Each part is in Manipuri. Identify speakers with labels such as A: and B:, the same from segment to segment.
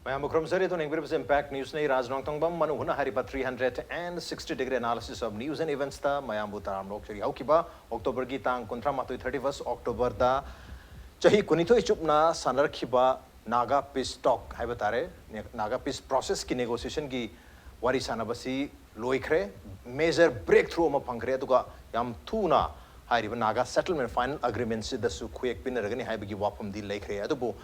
A: Mayam Mukramsari to English Impact News Nay Raznongtongbam Manuhuna Hariba 360-degree analysis of news and events ta Mayam Butaram Lokri Haukiba October Gitang Kontramatu 31st October da Chahi Kunito Chupna Sanar Kiba Naga Peace Talk Habatare Naga Peace process ki negotiation ki Wari Sanabasi Loikre major breakthrough ma Pankre Tuga Yam Tuna Hariba Naga settlement final agreements the Suquake Pinaragani Habigi Wapam di Lake Adubo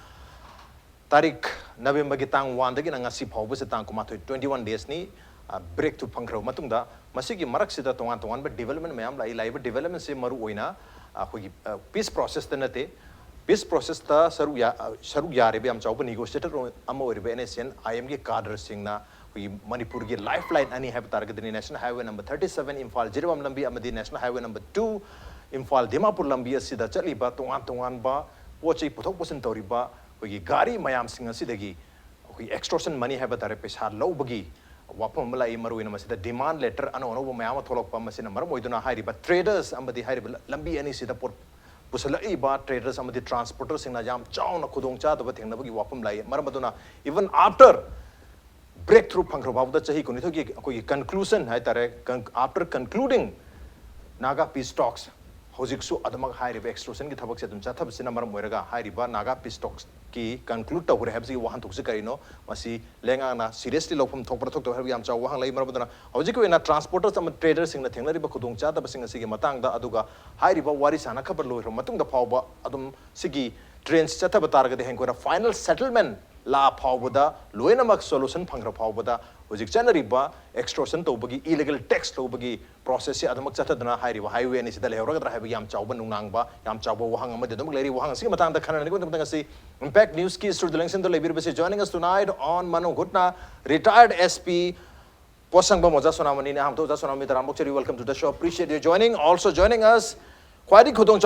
A: Tarik November gitang one dagi nang asi phau bese tang kuma 21 days ni break to pangkro matungda masigi marak sida tongan but development mayam lai live development se maru oina khoi peace process tanate peace process ta saru yare be am chauba negotiator am ori be nation IM ge cadre singna khoi Manipur ge lifeline ani have target ni national highway number 37 Imphal Jiribam lambi amadi national highway number 2 Imphal Dimapur lambi asida chali ba tongan ba pochai puthok pusin tori ba we gari mayam singa sidagi we extortion money have a therapist low buggy wapamala imaru in the demand letter and over mayama tholok pamasina marmoiduna high but traders and the high lambi any sida port pusala ba traders and the transporters in a jam chow kudong cha the thing nabagi wapam lai maramaduna even after breakthrough pankro the chahi kunito conclusion after concluding Naga peace talks Hoziksu Adamak high river extortion ki thabak se tum cha thab sinamar moiraga high river Naga peace talks ki conclude ta hore habsi wahan thukse karino masi lenga na seriously lokpam thokpar thok to habi am cha wahang lai marabadana hojik na transporters am traders sing na thengna riba khudong cha ta basing asigi matang da aduga high river wari sana khabar loi ro matung da phawba adum sigi trains cha thab tar ga de hengko final settlement la phawbada loinamak solution phangra phawbada hojik chana riba extortion to bagi illegal tax to bagi process se adamak cha thadna high river highway ni sida lehora ga habi am chawba nungnang ba yam chawba wahang am de dum leri wahang sigi matang da khana ni ko dum si Impact News ki Studio Langsin to Labir Basi joining us tonight on Manu Gutna, retired SP Posang Bamoza Sonamani Ham to Sonami Ramokcheri. Welcome to the show. Appreciate you joining. Also joining us, Kwadi Kudong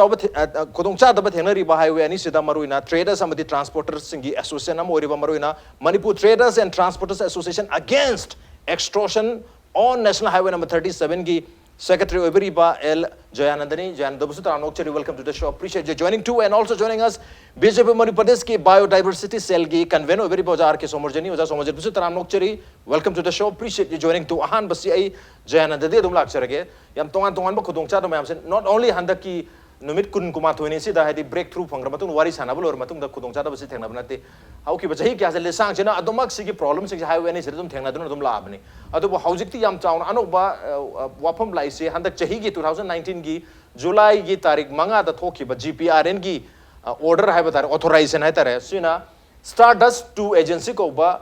A: Cha the Henry Highway and Isida Maruina, traders and the transporters Singi Association Moriba Maruina, Manipur Traders and Transporters Association against extortion on National Highway number 37 Gi Secretary Oberiba L. Jayanandani, Jan Dabusutra Nokcheri, welcome to the show. Appreciate you joining too. And also joining us, BJP Manipadesh ki Biodiversity Cell ki Convener Oberiba Jar ke Somarjani, Uza Somarjani Nokcheri, welcome to the show. Appreciate you joining too. Ahan Basi ai Jayanandani dum lakcharage. Yam tongan ba khudong cha dum yam not only handaki numit kun kuma thoini si da hadi breakthrough phangra matung wari sanabul or matung da khudong cha da basi thengna banate how ki bachahi kya le sang chena adomak si ki problem si highway ni sirdum thengna dum labni adu haujikti yam chaun anoba wafam lai se handak chahi gi 2019 gi July gi tarik manga da thoki ba GPRN gi order hai batar authorization hai tare sina Stardust 2 agency ko ba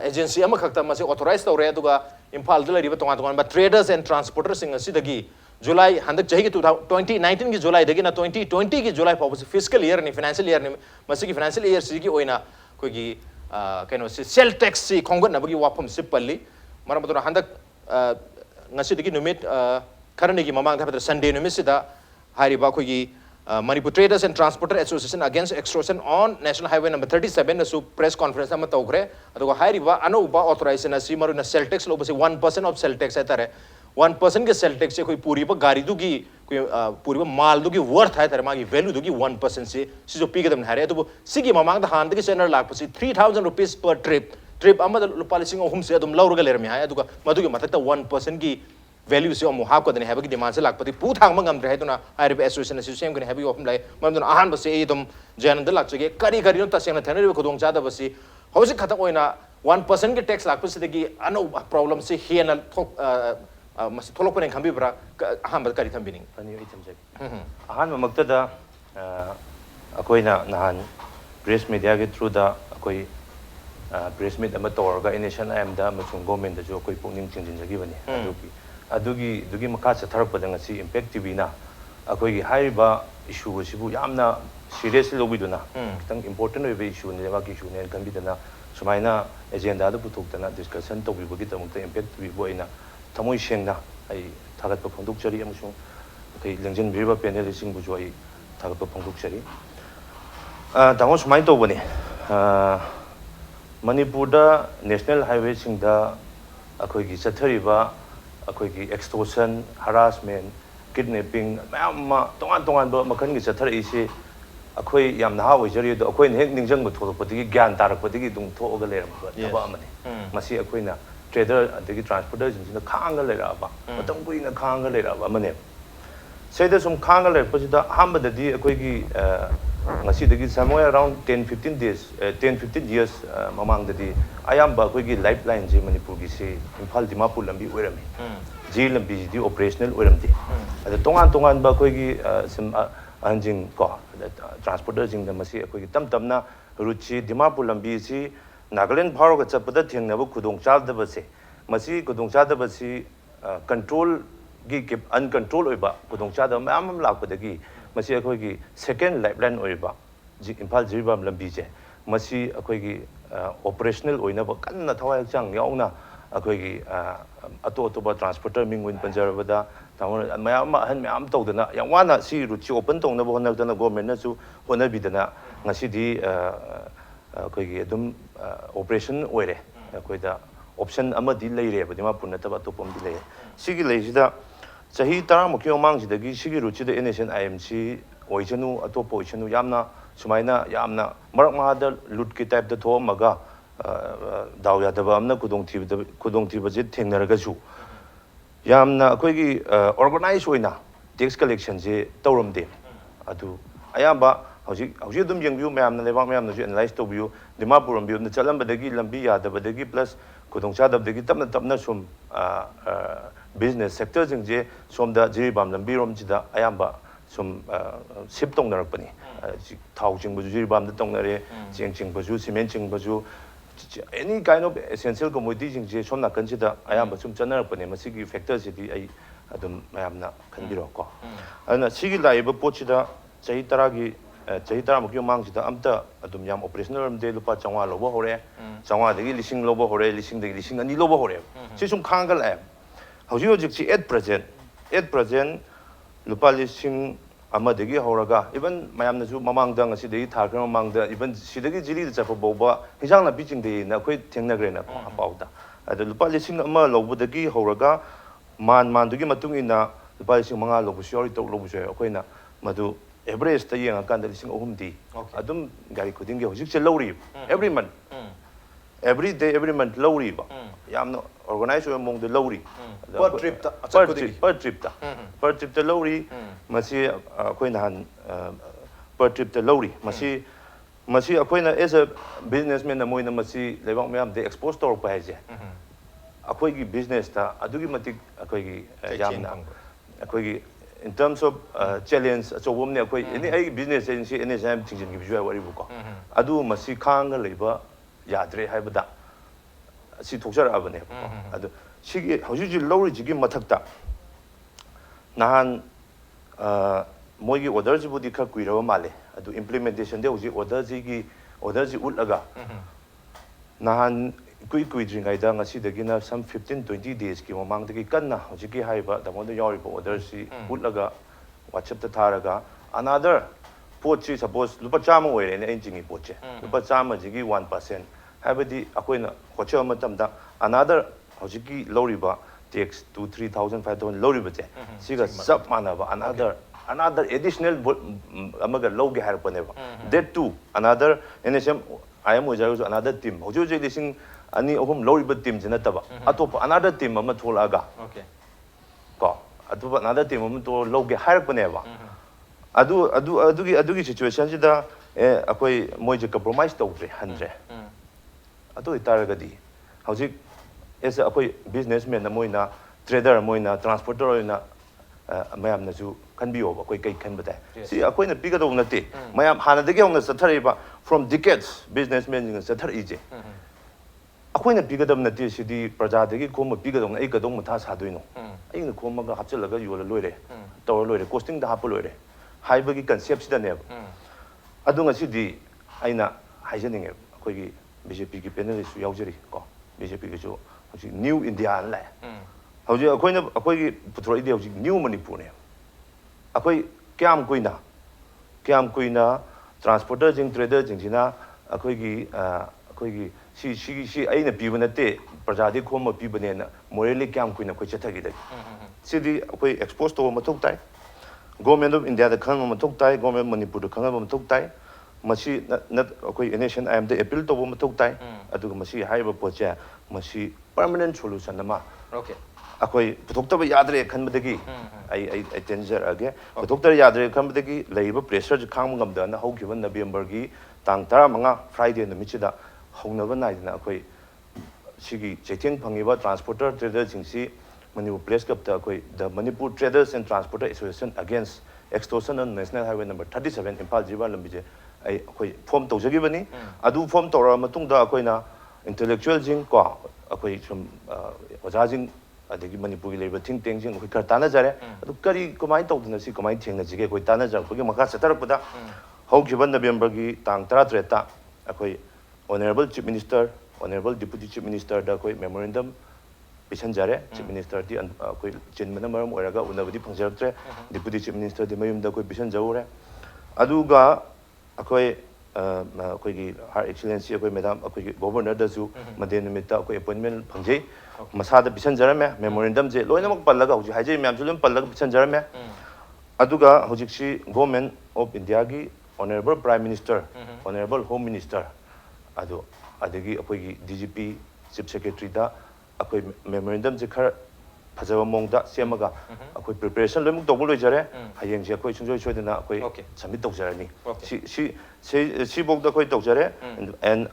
A: agency ama khakta ma se authorize tawre aduga Imphal dala riba tongan ba traders and transporters sing asidagi July handak chahi 2019 ki July dagi na 2020 ki July pa fiscal year ni financial year ni masi ki financial year si ki oina ko gi kaino si sell tax si khongot na bagi wapam si palli mara madura handak ngasi dagi numit karane gi mamang tha Sunday numit sida hari ba ko gi Manipur Traders and Transporter Association against extortion on National Highway number 37 su press conference ama tawgre adugo hari ba anuba authorization asi maru na sell tax lo basi 1% of sell tax atare 1% के सेल टैक्स से कोई पूरी पर गाड़ी दुगी कोई पूरी पर माल दुगी वर्थ है तेरे माँगी वैल्यू दुगी 1% से जो पी के तुम नहरे तो वो सिगी माँग द हांड के सेनर लाख पसी 3,000 रुपीस पर ट्रिप अम्मा तो पॉलिसिंग होम से तुम लाउर गलेर में है तो का मधु के मतलब तो 1% की वैल्यू से हम हाफ को देने हैं कि डिमांड से लाख पति पूछ हांग मंगम रहे तो ना आईआरबी एसोसिएशन से सेम करने हैं भी ओपन लाए मतलब तो आहान बस ये तुम जैनंद लाख चुके करी नो तस्वीर थे ना खुदों चाहता बस ये हो से खत्म होना 1% के टैक्स लाख पसी देखिए अनो प्रॉब्लम से ही है ना mas tholok pen khambi bra aham kari thambini
B: ani item je ahan mamakta da akoina nahan press media ge through da akoi press meet ama tor ga nation am da machung government da jo koi pungning chingjin jagi bani adugi makha cha tharap da ngasi impact tv na akoi gi haiba issue sibu yamna seriously lobiduna kitang important oi issue ne ba ki issue ne kan bidana sumaina agenda da puthok da na discussion to bi gi tamuk ta impact tv boina Tamoy Shengna, I target the Ponduchari Amusung, okay, Langan River Penalising Bujoi, target the Ponduchari. Damos Maito Boni Manipur National Highway Sing the Akogi Satariba, Akogi extortion, harassment, kidnapping, Tongan Makani Satari ꯑꯩꯈꯣꯏ ꯌꯥꯝ ꯅꯍꯥ ꯑꯣꯏꯖꯔꯤ ꯑꯗꯣ ꯑꯩꯈꯣꯏꯅ ꯍꯦꯛ ꯅꯤꯡꯁꯤꯡꯕ ꯊꯣꯛꯂꯛꯄꯗꯒꯤ ꯒ꯭ꯌꯥꯟ ꯇꯥꯔꯛꯄꯗꯒꯤ ꯑꯗꯨꯝ ꯊꯣꯛꯑꯒ ꯂꯩꯔꯝꯕ ꯊꯕꯛ ꯑꯃꯅꯤ ꯃꯁꯤ ꯑꯩꯈꯣꯏꯅ ꯇ꯭ꯔꯦꯗꯔ ꯑꯗꯒꯤ ꯇ꯭ꯔꯥꯟꯁꯄꯣꯔꯇꯔꯁꯤꯡꯁꯤꯅ ꯈꯥꯡꯉꯒ ꯂꯩꯔꯛꯑꯕ ꯃꯇꯝ ꯀꯨꯏꯅ ꯈꯥꯡꯉꯒ ꯂꯩꯔꯛꯑꯕ ꯑꯃꯅꯦꯕ ꯁꯤꯗ ꯁꯨꯝ ꯈꯥꯡꯉꯒ ꯂꯩꯔꯛꯄꯁꯤꯗ ꯑꯍꯥꯟꯕꯗꯗꯤ ꯑꯩꯈꯣꯏꯒꯤ ꯉꯁꯤꯗꯒꯤ ꯁꯝꯋꯦꯌꯔ ꯑꯔꯥꯎꯟ 10-15 days 10-15 years ꯃꯃꯥꯡꯗꯗꯤ ꯑꯌꯥꯝꯕ ꯑꯩꯈꯣꯏꯒꯤ ꯂꯥꯏꯐ ꯂꯥꯏꯟꯁꯦ ꯃꯅꯤꯄꯨꯔꯒꯤꯁꯤ ꯏꯝꯐꯥꯜ ꯗꯤꯃꯥꯄꯨꯔ ꯂꯝꯕꯤ ꯑꯣꯏꯔꯝꯃꯤ ꯖꯤ ꯂꯝꯕꯤꯁꯤꯗꯤ ꯑꯣꯄꯔꯦꯁꯅꯦꯜ ꯑꯣꯏꯔꯝꯗꯦ ꯑꯗ ꯇꯣꯉꯥꯟ ꯇꯣꯉꯥꯟꯕ ꯑꯩꯈꯣꯏꯒꯤ ꯁꯨꯝ ꯑꯍꯟꯁꯤꯡ ꯀꯣ ꯇ꯭ꯔꯥꯟꯁꯄꯣꯔꯇꯔꯁꯤꯡꯗ ꯃꯁꯤ ꯑꯩꯈꯣꯏꯒꯤ ꯇꯞ ꯇꯞꯅ ꯔꯨꯠꯁꯤ ꯗꯤꯃꯥꯄꯨꯔ ꯂꯝꯕꯤꯁꯤ ꯅꯥꯒꯥꯂꯦꯟ ꯐꯥꯎꯔꯒ ꯆꯠꯄꯗ ꯊꯦꯡꯅꯕ ꯈꯨꯗꯣꯡꯆꯥꯗꯕꯁꯦ ꯃꯁꯤ ꯈꯨꯗꯣꯡꯆꯥꯗꯕꯁꯤ ꯀꯟꯇ꯭ꯔꯣꯜꯒꯤ ꯑꯟꯀꯟꯇ꯭ꯔꯣꯜ ꯑꯣꯏꯕ ꯈꯨꯗꯣꯡꯆꯥꯗꯕ ꯃꯌꯥꯝ ꯑꯃ ꯂꯥꯛꯄꯗꯒꯤ ꯃꯁꯤ ꯑꯩꯈꯣꯏꯒꯤ ꯁꯦꯀꯦꯟ ꯂꯥꯏꯐꯂꯥꯏꯟ ꯑꯣꯏꯔꯤꯕ ꯏꯝꯐꯥꯜ ꯖꯤꯔꯤꯕꯥꯝ ꯂꯝꯕꯤꯁꯦ ꯃꯁꯤ ꯑꯩꯈꯣꯏꯒꯤ ꯑꯣꯄꯔꯦꯁꯅꯦꯜ ꯑꯣꯏꯅꯕ ꯀꯟꯅ ꯊꯋꯥꯏ ꯍꯛꯆꯥꯡ ꯌꯥꯎꯅ ꯑꯩꯈꯣꯏꯒꯤ ꯑꯇꯣꯞ ꯑꯇꯣꯞꯄ ꯇ꯭ꯔꯥꯟꯁꯄꯣꯔꯇꯔ ꯃꯤꯡ ꯑꯣꯏꯅ ꯄꯟꯖꯔꯕꯗ ꯃꯌꯥꯝ ꯑꯃ ꯑꯍꯟ ꯃꯌꯥꯝ ꯇꯧꯗꯅ ꯌꯥꯝ ꯋꯥꯅ ꯁꯤ ꯔꯨꯠꯁꯤ ꯑꯣꯄꯟ ꯇꯧꯅꯕ ꯍꯣꯠꯅꯗꯅ ꯒꯣꯔꯃꯦꯟꯅꯁꯨ ꯍꯣꯠꯅꯕꯤꯗꯅ ꯉꯁꯤꯗꯤ ꯑꯩꯈꯣꯏꯒꯤ ꯑꯗꯨꯝ ꯑꯣꯄꯔꯦꯁꯟ ꯑꯣꯏꯔꯦ ꯑꯩꯈꯣꯏꯗ ꯑꯣꯞꯁꯟ ꯑꯃꯗꯤ ꯂꯩꯔꯦꯕ ꯗꯤꯃꯥꯄꯨꯔ ꯅꯠꯇꯕ ꯑꯇꯣꯞꯄ ꯑꯃꯗꯤ ꯂꯩꯔꯦ ꯁꯤꯒꯤ ꯂꯩꯁꯤꯗ ꯆꯍꯤ 10ꯃꯨꯛꯀꯤ ꯃꯃꯥꯡꯁꯤꯗꯒꯤ ꯁꯤꯒꯤ ꯔꯨꯠꯁꯤꯗ NSN-IMC ꯑꯣꯏꯁꯅꯨ ꯑꯇꯣꯞꯄ ꯑꯣꯏꯁꯅꯨ ꯌꯥꯝꯅ ꯁꯨꯃꯥꯏꯅ ꯌꯥꯝꯅ ꯃꯔꯛ ꯃꯍꯥꯗ ꯂꯨꯠꯀꯤ ꯇꯥꯏꯞꯇ ꯊꯣꯛꯑꯝꯃꯒ ꯗꯥꯎ ꯌꯥꯗꯕ ꯑꯃꯅ ꯈꯨꯗꯣꯡꯊꯤꯕꯁꯦ ꯊꯦꯡꯅꯔꯒꯁꯨ ꯌꯥꯝꯅ ꯑꯩꯈꯣꯏꯒꯤ ꯑꯣꯔꯒꯅꯥꯏꯖ ꯑꯣꯏꯅ ꯇꯦꯛꯁ ꯀꯂꯦꯛꯁꯟꯁꯦ ꯇꯧꯔꯝꯗꯦ ꯑꯗꯨ ꯑꯌꯥꯝꯕ ꯍꯧꯖꯤꯛ ꯑꯗꯨꯝ ꯌꯦꯡꯕꯤꯌꯨ ꯃꯌꯥꯝꯅ ꯂꯩꯕꯥꯛ ꯃꯌꯥꯝꯅꯁꯨ ꯑꯦꯅꯥꯂꯥꯏꯁ ꯇꯧꯕꯤꯌꯨ ꯗꯤꯃꯥꯄꯨꯔ ꯂꯝꯕꯤꯔꯣꯝꯗ ꯆꯠꯂꯝꯕꯗꯒꯤ ꯂꯝꯕꯤ ꯌꯥꯗꯕꯗꯒꯤ ꯄ꯭ꯂꯁ ꯈꯨꯗꯣꯡꯆꯥꯗꯕꯗꯒꯤ ꯇꯞꯅ ꯇꯞꯅ ꯁꯨꯝ ꯕꯤꯖꯤꯅꯦꯁ ꯁꯦꯛꯇꯔꯁꯤꯡꯁꯦ ꯁꯣꯝꯗ ꯖꯤꯔꯤꯕꯥꯝ ꯂꯝꯕꯤꯔꯣꯝꯁꯤꯗ ꯑꯌꯥꯝꯕ ꯁꯨꯝ ꯁꯤꯞ ꯇꯧꯅꯔꯛꯄꯅꯤ ꯊꯥꯎ ꯆꯤꯡꯕꯁꯨ ꯖꯤꯔꯤꯕꯥꯝꯗ ꯇꯧꯅꯔꯦ ꯆꯦꯡ ꯆꯤꯡꯕꯁꯨ cement ꯆꯤꯡꯕꯁꯨ any kind of essential ꯀꯣꯃꯣꯗꯤꯇꯤꯁꯤꯡꯁꯦ ꯁꯣꯝ ꯅꯥꯀꯟꯁꯤꯗ ꯑꯌꯥꯝꯕ ꯁꯨꯝ ꯆꯠꯅꯔꯛꯄꯅꯦ ꯃꯁꯤꯒꯤ ꯐꯦꯛꯇꯔꯁꯤꯗꯤ ꯑꯩ ꯑꯗꯨꯝ ꯃꯌꯥꯝꯅ ꯈꯟꯕꯤꯔꯣꯀꯣ ꯑꯗꯨꯅ ꯁꯤꯒꯤ ꯂꯥꯛꯏꯕ ꯄꯣꯠꯁꯤꯗꯆꯍꯤ 10ꯃꯨꯛꯀꯤ ꯃꯃꯥꯡꯁꯤꯗ ꯑꯝꯇ ꯑꯗꯨꯝ ꯌꯥꯝ ꯑꯣꯄꯔꯦꯁꯅꯦꯜ ꯑꯣꯏꯔꯝꯗꯦ ꯂꯨꯄꯥ 500 ꯂꯧꯕ ꯍꯧꯔꯦ 500ꯗꯒꯤ 1000 ꯂꯧꯕ ꯍꯧꯔꯦ 1000ꯗꯒꯤ 2,000 ꯂꯧꯕ ꯍꯧꯔꯦ ꯁꯤ ꯁꯨꯝ ꯈꯥꯡꯒ ꯂꯥꯛꯑꯦ ꯍꯧꯖꯤꯛꯁꯤ at present ꯂꯨꯄꯥ 1,000 ꯍꯧꯔꯒ ꯏꯚꯟ ꯃꯌꯥꯝꯅꯁꯨ ꯃꯃꯥꯡꯗ ꯉꯁꯤꯗꯒꯤ ꯊꯥ ꯈꯔ ꯃꯃꯥꯡꯗ ꯏꯚꯟ ꯁꯤꯗꯒꯤ ꯖꯤꯔꯤꯗ ꯆꯠꯄ ꯐꯥꯎꯕ ꯍꯤꯟꯖꯥꯡ ꯅꯥꯄꯤ ꯆꯤꯡꯗꯩꯅ ꯑꯩꯈꯣꯏ ꯊꯦꯡꯅꯈ꯭ꯔꯦꯅ ꯄꯥꯎꯗ ꯑꯗ ꯂꯨꯄꯥ 1,000 ꯂꯧꯕꯗꯒꯤ ꯍꯧꯔꯒ ꯃꯥꯟꯗꯨꯒꯤ ꯃꯇꯨꯡꯏꯟꯅ ꯂꯨꯄꯥ 5,000 ꯂꯧꯕꯁꯨ ꯌꯥꯎꯔꯤ 3 ꯂꯧꯕꯁꯨ ꯌꯥꯎꯔꯤ ꯑꯩꯈꯣꯏꯅ ꯃꯗꯨ ꯑꯦꯚꯔꯦꯖꯇ ꯌꯦꯡꯉꯀꯥꯟꯗ 3,000ꯗꯤ ꯑꯗꯨꯝ ꯒꯥꯔꯤ ꯈꯨꯗꯤꯡꯒꯤ ꯍꯧꯖꯤꯛꯁꯦ ꯂꯧꯔꯤꯕ every month every day every month ꯂꯧꯔꯤꯕ ꯌꯥꯝꯅ ꯑꯣꯔꯒꯅꯥꯏꯖ ꯑꯣꯏꯕ ꯃꯑꯣꯡꯗ ꯂꯧꯔꯤ per tripta ꯂꯧꯔꯤ ꯃꯁꯤ ꯑꯩꯈꯣꯏ ꯅꯍꯥꯟ per tripta ꯂꯧꯔꯤ ꯃꯁꯤ ꯑꯩꯈꯣꯏꯅ as a businessman ꯑꯃ ꯑꯣꯏꯅ ꯃꯁꯤ ꯂꯩꯕꯥꯛ ꯃꯌꯥꯝꯗ ꯑꯦꯛꯁꯄꯣꯖ ꯇꯧꯔꯛꯄ ꯍꯥꯏꯁꯦ ꯑꯩꯈꯣꯏꯒꯤ ꯕꯤꯖꯤꯅꯦꯁꯇ ꯑꯗꯨꯛꯀꯤ ꯃꯇꯤꯛ ꯑꯩꯈꯣꯏꯒꯤ ꯌꯥꯝꯅ ꯑꯩꯈꯣꯏꯒꯤ in terms of challenge ꯑꯆꯧꯕ ꯑꯃꯅꯦ ꯑꯩꯈꯣꯏ ꯑꯩꯒꯤ ꯕꯤꯖꯤꯅꯦꯁ ꯑꯦꯖꯦꯟꯁꯤ NSN ꯊꯤꯡꯖꯤꯟꯈꯤꯕꯁꯨ ꯌꯥꯏ ꯋꯥꯔꯤꯕꯨꯀꯣ ꯑꯗꯨ ꯃꯁꯤ ꯈꯥꯡꯉ ꯂꯩꯕ ꯌꯥꯗ꯭ꯔꯦ ꯍꯥꯏꯕꯗ ꯁꯤ ꯊꯣꯛꯆꯔꯛꯑꯕꯅꯦꯕꯀꯣ ꯑꯗꯣ ꯁꯤꯒꯤ ꯍꯧꯖꯤꯛ ꯂꯧꯔꯤꯁꯤꯒꯤ ꯃꯊꯛꯇ ꯅꯍꯥꯟ ꯃꯣꯏꯒꯤ ꯑꯣꯔꯗꯔꯁꯤꯕꯨꯗꯤ ꯈꯔ ꯀꯨꯏꯔꯕ ꯃꯥꯜꯂꯦ ꯑꯗꯨ ꯏꯝꯄ꯭ꯂꯤꯃꯦꯟꯇꯦꯁꯟꯗꯤ ꯍꯧꯖꯤꯛ ꯑꯣꯔꯗꯔꯁꯤ ꯎꯠꯂꯒ ꯅꯍꯥꯟ ꯀꯨꯏꯗ꯭ꯔꯤꯉꯩꯗ ꯉꯁꯤꯗꯒꯤꯅ some 15-20 daysꯀꯤ ꯃꯃꯥꯡꯗꯒꯤ ꯀꯟꯅ ꯍꯧꯖꯤꯛꯀꯤ ꯍꯥꯏꯔꯤꯕ ꯇꯥꯃꯣꯗ ꯌꯥꯎꯔꯤꯕ ꯑꯣꯔꯗꯔꯁꯤ ꯎꯠꯂꯒ ꯋꯥꯆꯞꯇ ꯊꯥꯔꯒ ꯑꯅꯥꯗꯔ ꯄꯣꯠꯁꯤ ꯁꯄꯣꯁ ꯂꯨꯄꯥ 100 ꯑꯣꯏꯔꯦꯅꯦ ꯑꯩꯅ ꯆꯤꯡꯉꯤ ꯄꯣꯠꯁꯦ ꯂꯨꯄꯥ 100ꯁꯤꯒꯤ 1% ꯍꯥꯏꯕꯗꯤ ꯑꯩꯈꯣꯏꯅ ꯍꯣꯠꯆꯕ ꯃꯇꯝꯗ ꯑꯅꯥꯗꯔ ꯍꯧꯖꯤꯛꯀꯤ ꯂꯧꯔꯤꯕ ꯇꯦꯛꯁ 2,000, 3,000, 5,000 ꯂꯧꯔꯤꯕꯁꯦ ꯁꯤꯒ ꯆꯞ ꯃꯥꯟꯅꯕ another additional amaga lowge harapaneba that too another NSM I am ojaru another team hoju lising ani ohum lowriba team jena taba atop another team ama tholaga okay ko atop another team ama to lowge harapaneba adugi situation sida akoi moije compromise tawre handre atu itaragadi hojik as akoi businessman moina trader moina transporter oina mayam nasu kanbiyo akoi kai kanbata si akoi na piga do nate mayam hanadagi hona sathariba from decades businessmen jing sathari akoi na piga dam nate sidi praja dagi khom piga do ai kadong matha sadoino ai na khom ga hapchalaga yola loire tawar loire costing da hapul loire haibagi concept sida ne adu ngasidi aina haijaninge akoi gi BJP ki panelist su yaujari ko BJP ki jo new india la hauji akoi gi puthro ide hauji new manipur ne akoi kyam kuina transporter jing trader jing jina akoi gi si aina pibanate prajadi khom pibane na morally kyam kuina koi chathagi da sidi akoi expose to mathuk tai Government of India the khang matuk tai Government Manipur the khang matuk tai masi nat akoi nation I am the appeal to matuk tai adu masi haiba pocha masi permanent solution nama
A: Okay.
B: akoi putok ba yadre khan badagi I danger age putok ta yadre khan badagi leiba pressure khang ngam da na hau given November gi tang tara manga Friday na michida hauna ba nai na akoi sigi chetheng phangiba transporter trader jingsi Manipur Press Club the Manipur Traders and Transporter Association against extortion on National Highway number 37 Impal Jiba Lambije I form tawjagibani adu form tawra matungda akoina intellectual jing ko akoi from ojajing adegi Manipur gi labor think tank jing khar tana jare adu kari komai tawduna si komai thengna jige koi tana jar ko maka satarapda how given November gi tang 13 ta akoi Honorable Chief Minister Honorable Deputy Chief Minister da koi memorandum Pisan jare Chief Minister di koi chinmana maram oraga unabadi phangjartre Deputy Chief Minister di mayum da koi pisan jaure aduga akoi koi gi Her Excellency koi Madam koi Governor da su made nimita koi appointment phangje masada pisan jarame memorandum je loinamak pallaga hoji haje myam julum pallaga pisan jarame aduga hojiksi Government of India gi Honorable Prime Minister Honorable Home Minister adu adegi akoi gi DGP Chief Secretary da akoi memorandum je khar phajaba mongda semaga akoi preparation loimuk tawbu loijare hayeng je akoi chunjoi choidena akoi submit tawjarani si bogda akoi tawjare and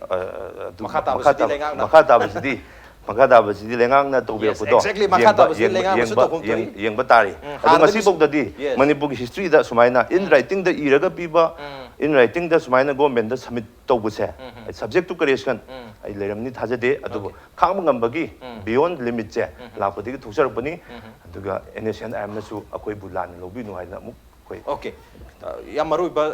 B: makata basidi lengang na tawbe ko do
A: exactly makata basidi lengang masu to kung
B: yeng batari adu ngasi bogda di Manipur gi history da sumaina in writing da iraga piba in writing da sumaina government da submit tawbuse subject to correction ai leramni thajade adu khang ngambagi beyond limit je lapadi thukjarpani aduga NSN amnasu akoi bulan lobi nu haina mu koi
A: okay yam maru ba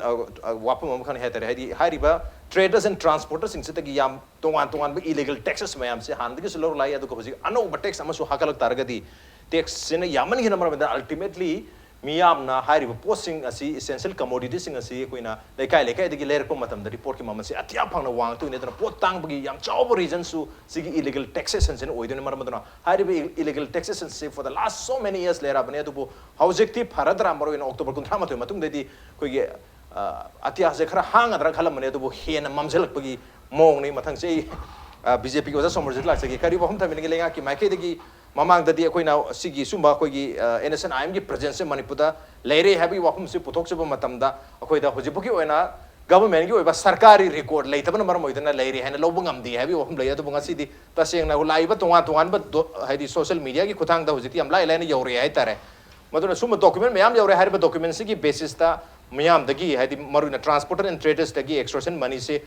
A: wapam am khan hetare haidi hariba traders and transporters sing sitagi yam tongan ba illegal taxes mayam se handigi sulor lai adu ko hoji ano tax amasu hakalak targadi tax sine yaman hina mar ultimately miyam na hariba posting asi essential commodities sing asi koina lekai digi layer ko matam da report ki maman se atia phangna wang tu ne da pot tang bagi yam chawbo reason su sigi illegal taxation sen oidone mar madana hariba illegal taxation se for the last so many years later bane adu objective haradra maro in October 13 matung de di koi ge atia se khara hang adra khalam mane adu hena mamjelak bagi mong ni mathang se BJP ko sa somorjit lak se kari bo hum thamine ge lenga ki maike degi mamang dadi akoi na sigi sumba akoi gi NSN IM gi presence Manipur leire habi wafum se puthok chaba matam da akoi da hojibuki oina government gi oiba sarkari record leitabana maram oidana leire hena lobu ngamdi habi wafum leya du banga sidi taseng na laiba tongan ba haidi social media gi khuthang da hojiti am lai lai na yore hai tare maduna sum document mayam yore hai ba document se gi basis ta mayam dagi haidi maruna transporter and traders dagi extortion money se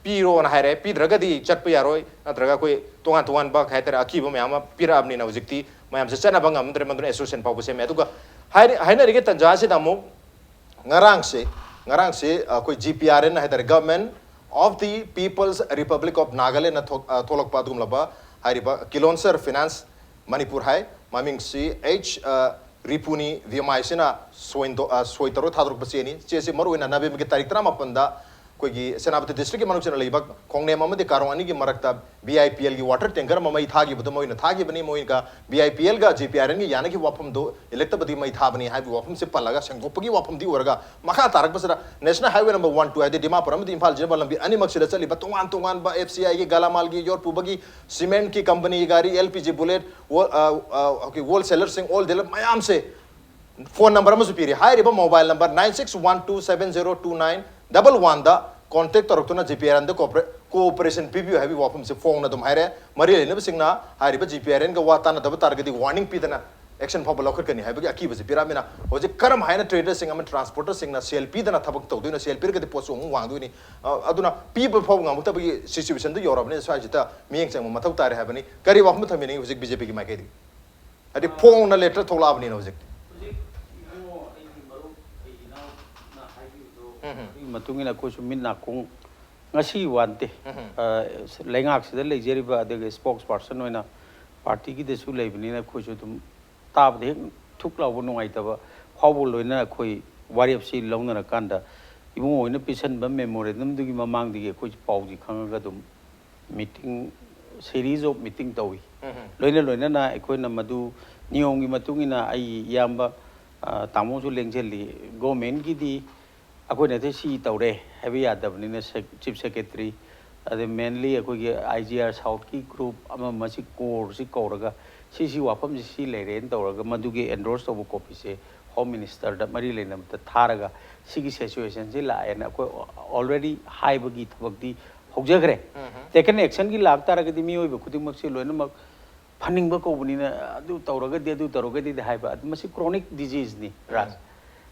A: piro na haire pidragadi chatpa yaroi natraga koi tongan ba khaitara akiba mayama pira abni na hojikti mayam se chana bangam andre mandun association pau se me aduga haina rige tanja se damu ngarang se koi GPRN haitara Government of the People's Republic of Nagaland na tholok pa dum laba hairiba Kilonsar Finance Manipur hai maming si H Ripuni VMI sina soitaro thadruk paseni chese maruina nabe me tarik tra mapanda कोई सेनापति डिस्ट्रिक्ट की मनुष्य लेबा कोंगने ममदे कारवानी की मरकता BIPL की वाटर टैंकर ममई थागी बदो मोइन थागी बनी मोइन का BIPL का GPRN की यानी कि वाफम दो इलेक्ट बदी मई था बनी हाई वाफम से पल्लागा संगोपगी वाफम दी ओरगा मखा तारक बसरा नेशनल हाईवे नंबर 12 है दिमापुरम दी इंफाल जिबा लंबी अनि मकसद चली बतोंगान बा FCI की गालामाल की योर पुबगी सीमेंट की कंपनी की गाड़ी LPG बुलेट ओके होलसेलर सिंग ऑल डीलर मयाम से फोन नंबर में सुपीरी हाई रिबा मोबाइल नंबर 9612702911 दा कांटेक्ट तोरक्तुना GPRN द कोऑपरेशन पीबी हैबी वाफम से फोन नदम हाइरे मरि लेने बसिंगना हारिबा GPRN का वाता न दब तारगदी वार्निंग पीदना एक्शन फॉर लॉकर कनी हैबी अकीब से पिरामिना होजे करम हाइना ट्रेडर सिंग अमन ट्रांसपोर्टर सिंग ना सेल पीदना थबक तौदुना सेल पिर गदि पोसु वांगदुनी अदुना पीबल फॉग ngam तबगी सिचुएशन द योरबने स्वाजिता मियंग चंग मथौ तारे हैबनी करी वाफम थमिनी होजे BJP की माइकेदी अदि फोन न letter थोलाबनी होजे
C: matungina ko su minna kong ngasi wante lengak sida leijeriba de spokesperson oina party ki de su leibni na ko su tum tab de thukla bu nungai taba phawbo loina khoi warip si longna na kanda ibung oina pisan ba memorandum du gi mamang dige ko pau ji khanga ga dum meeting series of meeting tawi loina na ko na madu niong gi matungina ai yamba तामोसु लेंजेली गवर्नमेंट की दी अखोने थे सी तौरे हैवी यादव ने चीफ सेक्रेटरी अदे मेनली अखोगे आईजीआर साउथ की ग्रुप अमा मसी कोर सी कौरगा सी वाफम सी लेरेन तौरगा मदुगे एंडोर्स तौब कॉपी से होम मिनिस्टर दा मरी लेनम त थारगा सिगी सिचुएशन से लाएना कोई ऑलरेडी हाइबगी थबकदी होजगरे टेकन एक्शन की लागतारगदी मियोइब खुदिमक से लोइनमक फनिंग कौबनीना अदु तौरगदी अदु तौरगदी हाइबा मसी क्रोनिक डिजीज नि राज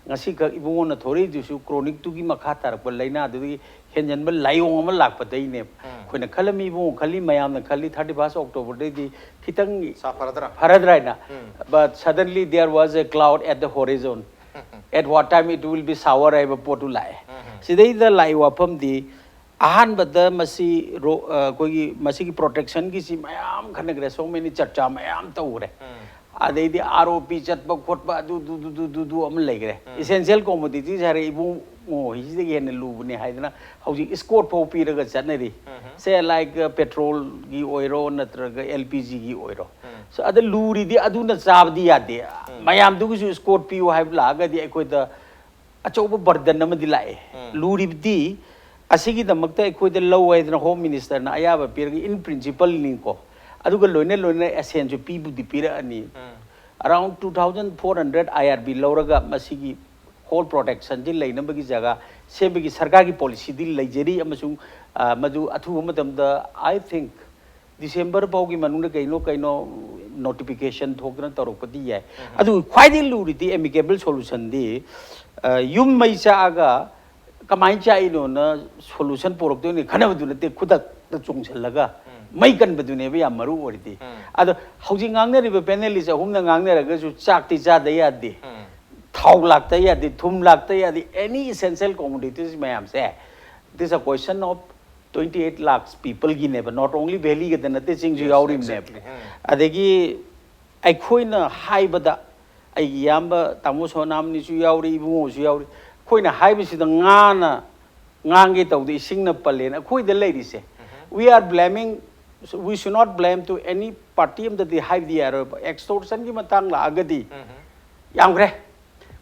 C: ngasi ka ibungon na thori jusu chronic tu gi makha tarak pa laina du gi henjan ba layong ama lak pa dai ne khoina khalami bu khali mayam na khali 31 October dai di khitang
A: sa
C: faradra na but suddenly there was a cloud at the horizon at what time it will be shower ai ba potu lai sidai the lai wapam di ahan bada masi koi gi masi ki protection gi si mayam khanagre so many charcha mayam tawre अदेदी आरोपी चटप खोटप अदु अम लेगरे एसेंशियल कमोडिटीज हारे इबु मो हिजि गेन लुबने हाइदना हौजि स्कोर फो पीरग चनरी से लाइक पेट्रोल गी ओइरो नत्रग एलपीजी गी ओइरो सो अद लुरी दि अदु न चाबदि यादे मयाम दुगु स्कोर पियो हाइब लागदि अखोइदा अचौब बर्डन नमदि लाए लुरी दि असिगी दमकता अखोइदा लो हाइदना होम मिनिस्टर ना अयाबा पीरग इन प्रिंसिपल लिंको अदुगा लोइने लोइने एसेंजु पीबु दि पीरा अनि अराउंड 2400 IRB लौरगा मसिगी होल प्रोटेक्शन दि लेनबगी जगह सेबगी सरकार की पॉलिसी दि लेजेरी अमसुंग मदु अथु मतमदा आई थिंक दिसंबर पाउगी मनुंग कइनो नोटिफिकेशन थोकना तरोपदी याय अदु ख्वाइदि लुरिदि एमिकेबल सॉल्यूशन दि युम मैचागा कमाई चाइनो न सॉल्यूशन पोरक्तो नि खनबदु नते खुदक त चोंगसलगा मई कन बदुने या मरु ओरिदि अदो हौजि गांगनेरिबे पैनलिस्ट अहुमना गांगनेरगसु चाकति जादे यादि थाउ लागता यादि थुम लागता यादि एनी एसेंशियल कमोडिटीज मैम से this a question of 28 lakhs people gi ne not only valley ge nate chingju yauri ne adegi aikoina haibada ai yamba tamu sonam ni su yauri ibu su yauri koina haibisi da ngana ngange tawdi singna palen akoi da lady se we are blaming we should not blame to any party that they have the error extortion ki matang la agadi yam gre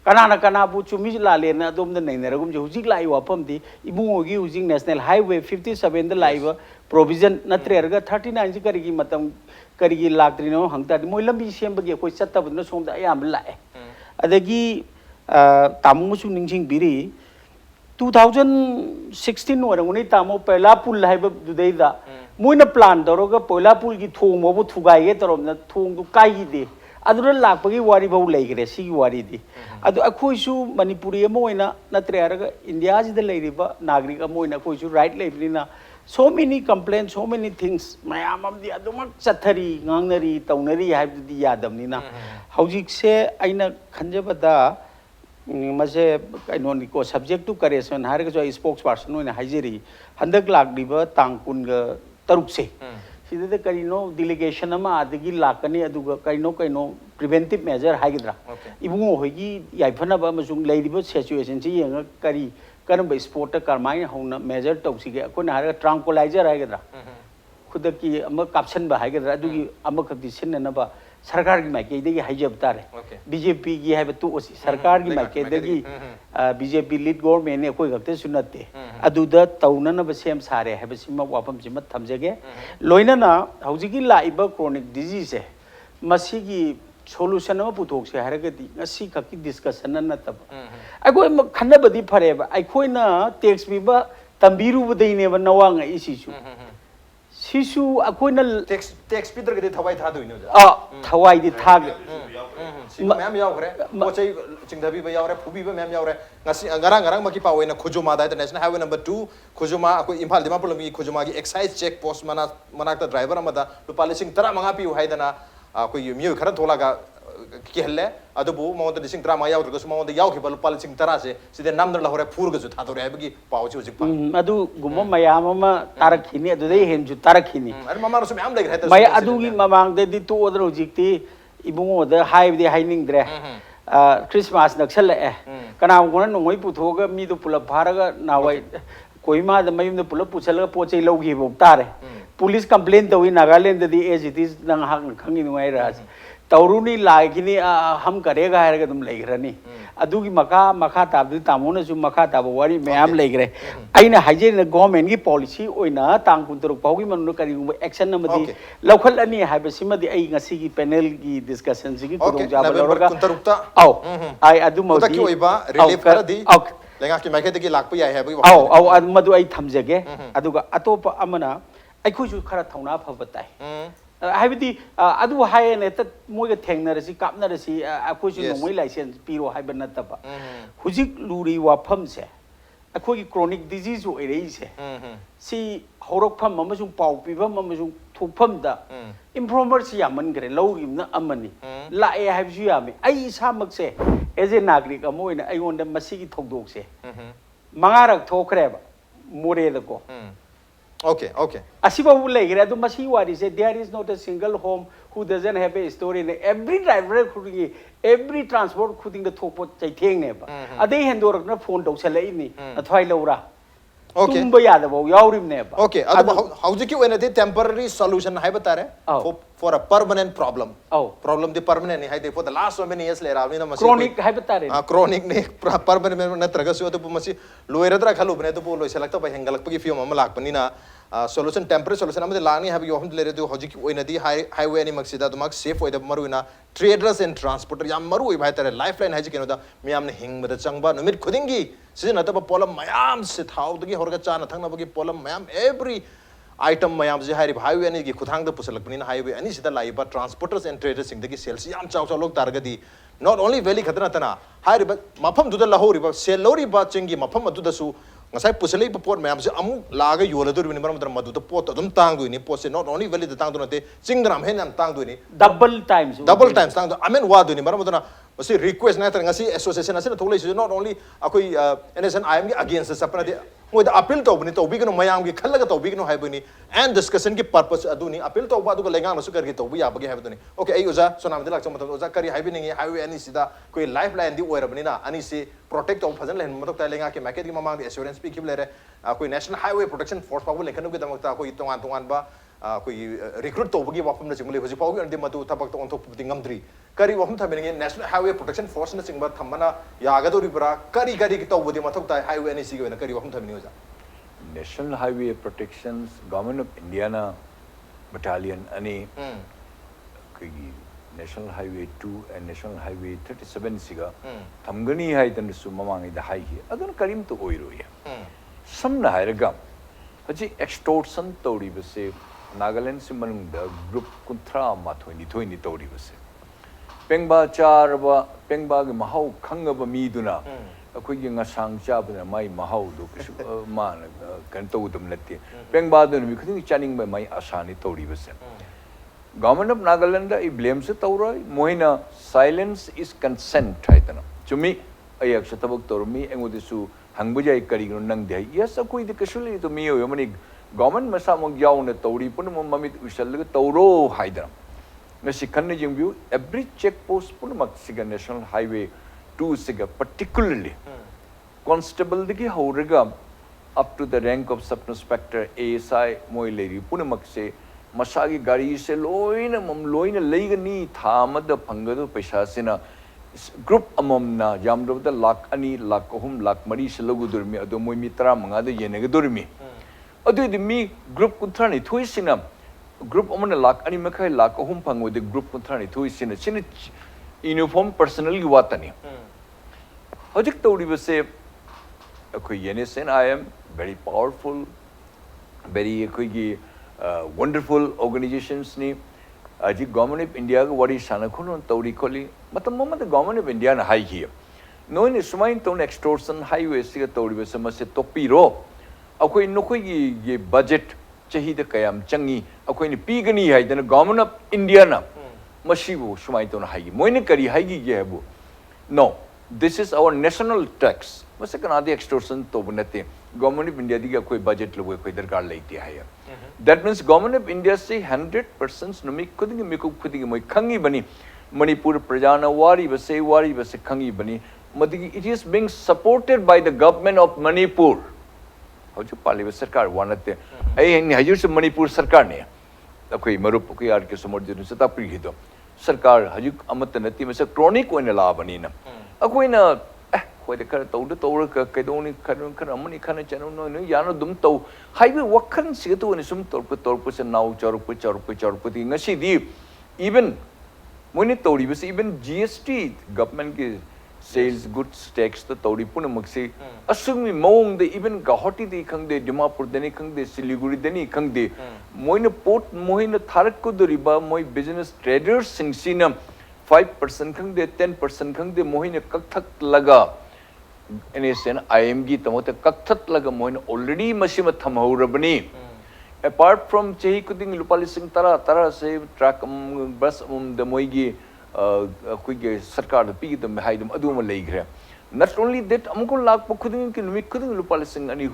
C: kana bu chumi la le na dom da nei neragum je hujik lai wapam di ibungo gi hujik national highway 57 da laiba provision natre erga 39 ji kari gi matam kari gi laktri no hangta moi lambi sem bagi koi chatta bu na som da ayam lae adagi tamu su ningsing biri 2016 ओरंगुनी तामो पहला पुल हाइब दुदैदा मोइना प्लान दरोगा पहला पुल की थोंग मोबो थुगाइगे तरोमना थोंग दु काई दे अदुर लाकपगी वारी बहु लेगरे सिगी वारी दि अदु अखोइसु मणिपुरी मोइना नत्रे अरगा इंडिया जिदा लेरिबा नागरिक मोइना खोइसु राइट लेबनिना so many complaints so many things mayam amdi adumak chathari ngangnari taunari haibdi yadamnina hojik se aina khanjabada मसे कइनोन को सब्जेक्ट टू करेक्शन हारग जो स्पोक्सपर्सन होने हाइजेरी हंदक लागदिब तांगकुन ग तरुक से सिदे करिनो डेलीगेशन अमा आदगी लाकनी अदुग कइनो प्रिवेंटिव मेजर हाइगद्रा इबुंगो होगी याइफना बा मसुंग लेदिब सिचुएशन छि यंग करी करम स्पोर्ट करमाय होना मेजर तौसिगे कोन हारग ट्रांकुलाइजर हाइगद्रा खुदकी अम काप्सन बा हाइगद्रा अदुगी अम खति सिननबा सरकार की माइके देगी हाइजब तारे बीजेपी की है तो उसी सरकार की माइके देगी बीजेपी लीड गवर्नमेंट ने कोई गलती सुनते अदुदा तौनन बसेम सारे है बसिम वापम सिम थमजगे लोइनना हौजिकी लाइब क्रोनिक डिजीज है मसी की सोल्यूशन अमा पुथोक से हारगदी ngasi खकी डिस्कशन नतब अगोय खन्नबदी फरेबा अखोइना टैक्स पीबा तंबीरु बदैने ब नवांग इसिसु सिसु अखोइना
A: टैक्स पीदर के थवाई था दोइनो
C: थवाई दि थाग
A: मैम यावरे पोचै चिंगदबी बा यावरे फुबी बा ma'am यावरे ngasi ngarang maki pawe na khujuma da international highway number 2 khujuma ako imphal dimapur lambi khujuma gi excise check post manakta driver amada lupa lising tara manga pi haidana ako miyo khara tholaga kihelle adubu mawda lising tara ma yawr ga mawda yaw khibal lupa lising tara se side namdar la hore phur ga ju tha dore habgi paw chu jik pa
C: adu gumma mayam ma tarakhini adu dei hen ju tarakhini
A: ari mama rasu myam leg reta
C: may adu gi mamang de di tu odro jikti ibungo da hive de hining dre Christmas naksal eh kana ngona nongoi puthoga mi do pula pharaga nawai koima da mayum da pula puchalaga pochei logi bok tare police complaint to Nagaland the as it is nang hang khangi nuai ras तौरुनी लाइकिनी हम करेगा है तुम लेग्रनी अदुगी मखा ताबदि तामोना सु मखा ताब वारी मैम लेग्रे अइना हाइजेन गवर्नमेंट की पॉलिसी ओइना तांग कुंतरुक पाउगी मनु करिगुम एक्शन नमदि लौखल अनि हाबसिमदि अइ ngasi की पैनल की डिस्कशन सिगी कुदों जाब लौरगा
A: कुंतरुकता
C: औ आई अदु मौदी
A: की ओइबा रिलीफ करदी लेगा की माइके की लाख याय है
C: औ मदु अइ थमजगे अदुगा अतोप अमना अखोजु खरा थौना फबताई हाइबदी अदु हायने त मोइग थेंगनरसी कापनरसी अखोजु नोंमै लाइसेंस पिरो हाइब नतबा हुजिक लुरी वाफम से अखोगी क्रोनिक डिजीज ओइरई से सी हौरकफम अमसुं पाउ पिबम अमसुं थोफम दा इन्फॉर्मर सी यामनगरे लौगिमना अमनी लाए हाइबसु यामे आई इसामक से एज ए नागरिक अमोइना अइगोंदा मसीगी थौदोक से मंगारक थोखरेबा मोरेदको
A: Okay, okay.
C: Asibabu legre adu masi wari se there is not a single home who doesn't have a story in every driver khudingi every transport khuding the thokpo chaitheng ne ba adei hendorak na phone dau chalai ni athwai laura
A: okay
C: tumba yada bo yaurim ne ba
A: okay adu howji ki wena the temporary solution hai batare for a permanent problem problem the permanent ni hai de for the last so many years le ravni na masi
C: chronic hai batare
A: chronic ne permanent na tragasu adu masi loiradra khalu bne to bo loisalakta ba hengalak pagi fium am lakpani na solution temporary solution amade lani have you hom le redu hoji ki oina di highway ni maksida to mak safe oida maruina traders and transporter yam maru oi bhai tare lifeline haji keno da miyam ne hing mada changba numit khudingi sijina ta polam mayam se thau dagi horga chana thangna bagi polam mayam every item mayam je hari highway ani gi khuthang da pusalak pani highway ani sida lai ba transporters and traders sing dagi sales yam chaw chaw lok targadi not only valley khadna tana hari ba mafam du da lahori ba sel lori ba chingi mafam adu da su ngasai pusalai pot mayam se amu laga yola dur ni maram dram madu to pot adum tang du ni pot se not only valley the tang du nate chingram hen am tang du ni
C: double times
A: tang du amen wa du ni maram dana masi request na tar ngasi association asina tholai su not only akoi NSN IM gi against sapna de moi da appeal to bni to bigno mayam gi khallaga to bigno hai bni and discussion ki purpose adu ni appeal to ba du lenga na su kar gi to bi abagi hai bni okay ai uza so nam de lak cham uza kari hai bni highway ani sida koi lifeline di oira bni na ani se protect of fajan len matok ta lenga ki market gi mamang assurance bi ki lere koi national highway protection force pa bu lekanu gi damak ta koi tongan ba koi recruit to bagi wapam na chimle hoji pau gi ande matu thabak to on thok puti ngamdri kari wapam thabeni national highway protection force na chingba thamana yaga do ribra kari ki to budi matok ta highway ani si gi na kari wapam thabeni hoja
D: National Highway Protections Government of Indiana Battalion ani National Highway 2 and National Highway 37 siga thamgani hai tan su mamang ida hai hi adun karim to oiro ya samna hairaga haji extortion tori base Nagaland se manung da group kunthra ma thoini tori base pengba charba pengba gi mahau khangaba mi duna akoi gi ngasang chabna mai mahau do ma kan to dum latti pengba dun mi khuding chaning mai asani tori base Government of Nagaland I blame se taura moina silence is consent haitana chumi ayak satabak tormi engodisu hangbujai karigno nang dei yes akoi de kasuli to mi yo mani government masa mong yaw na tauri pun mamit usal tauro haidana na sikhan ne jingbu every check post pun mak siga National Highway 2 siga particularly constable digi haurega up to the rank of sub inspector ASI moi leri pun mak se masagi gari se loina leigani thamada phangadu paisa sina group amomna jamdo da lakh ani lakh ahum lakh mari se logu durmi ado moi mitra manga da yenega durmi ado di mi group kuntrani thui sina group amona lakh ani makhai lakh ahum phango de group kuntrani thui sina uniform personnel gi watani hojik tawri base akoi NSN I am very powerful very akoi gi wonderful organizations ni aji government of India ga wari sana khulon tauri kholi matam mama the government of India na hai hi no ni sumain ton extortion highway se tauri be samase topi ro akoi nokoi gi budget chahi da kayam changi akoi ni pigani hai da government of India na masibu sumai ton hai moine kari hai gi ge bu no this is our national tax mase kana the extortion to bunate government of India diga koi budget lo koi darkar leiti hai that means government of India say 100% no mi khudingi moi khangi bani Manipur prajana wari base khangi bani madigi it is being supported by the government of Manipur hoju pali sarkar wanate ai ni hajur se Manipur sarkar ne akoi marup ko yar ke somor jenu sata pri hido sarkar hajuk amata nati masa chronic oina la bani na akoina khoi de kar tau tau ka kaidoni kan amani khana chanu no no yana dum tau haibe wakhan si to ni sum tor se nau chor ti ngasi di even moni tori bas even GST government ke sales goods tax the tori puna maksi asumi mong de even Guwahati de khang de Dimapur de ni khang de Siliguri de ni khang de moina port moina tharak ko doriba moi business traders singsina 5% khang de 10% khang de moina kakthak laga NSN IMG tamote kakthak laga moina already masima thamhaurabani apart from chehi kuding lupalising tara se track bus the moigi kuige sarkar da pi da haidum aduma leigre not only that amko lak kuding ki lumi kuding lupalising ani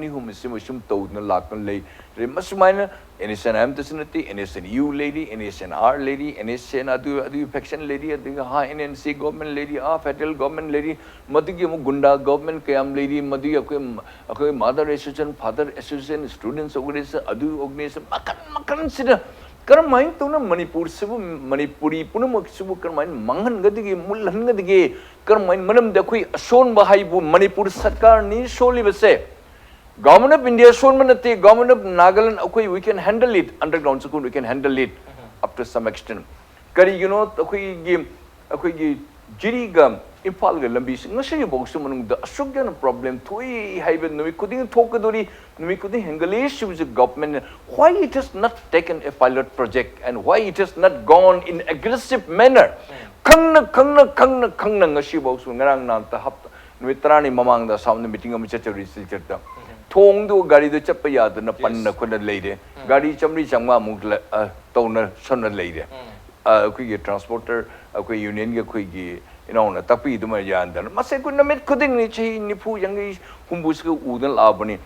D: hum sim to na lak lei re masmaina NSN am tasinati NSN U lady NSN R lady NSN adu faction lady adu ha NNC government lady federal government lady madigi mu gunda government kayam lady madigi akoi mother association father association students organization adu organization makan sida karmain to na manipur sibu manipuri punamak sibu karmain manghan gadigi mulhan gadigi karmain manam da khoi ason bahai bu manipur sarkar ni soli base Government of India, Government of Nagaland, okay, we can handle it. Underground school, we can handle it up to some extent. Kari, you know, okay, Jiriga, Impal, Lambis, Nashia Boxum, the Ashokan problem, Tui, Haven, no, we couldn't talk to we couldn't handle issues with government. Why it has not taken a pilot project and why it has not gone in aggressive manner? Kangna, Nashi Boxum, Narang Nanta, Mitrani Mamang, the sound meeting of Mr. Researcher. Thong do gari do chapa ya na pan na khona leide gari chamri changma mungla tona sona leide kui transporter kui union ge kui gi na tapi du ma yan dan mase ku na met khuding ni chi ni phu yang gi humbus ge udal abani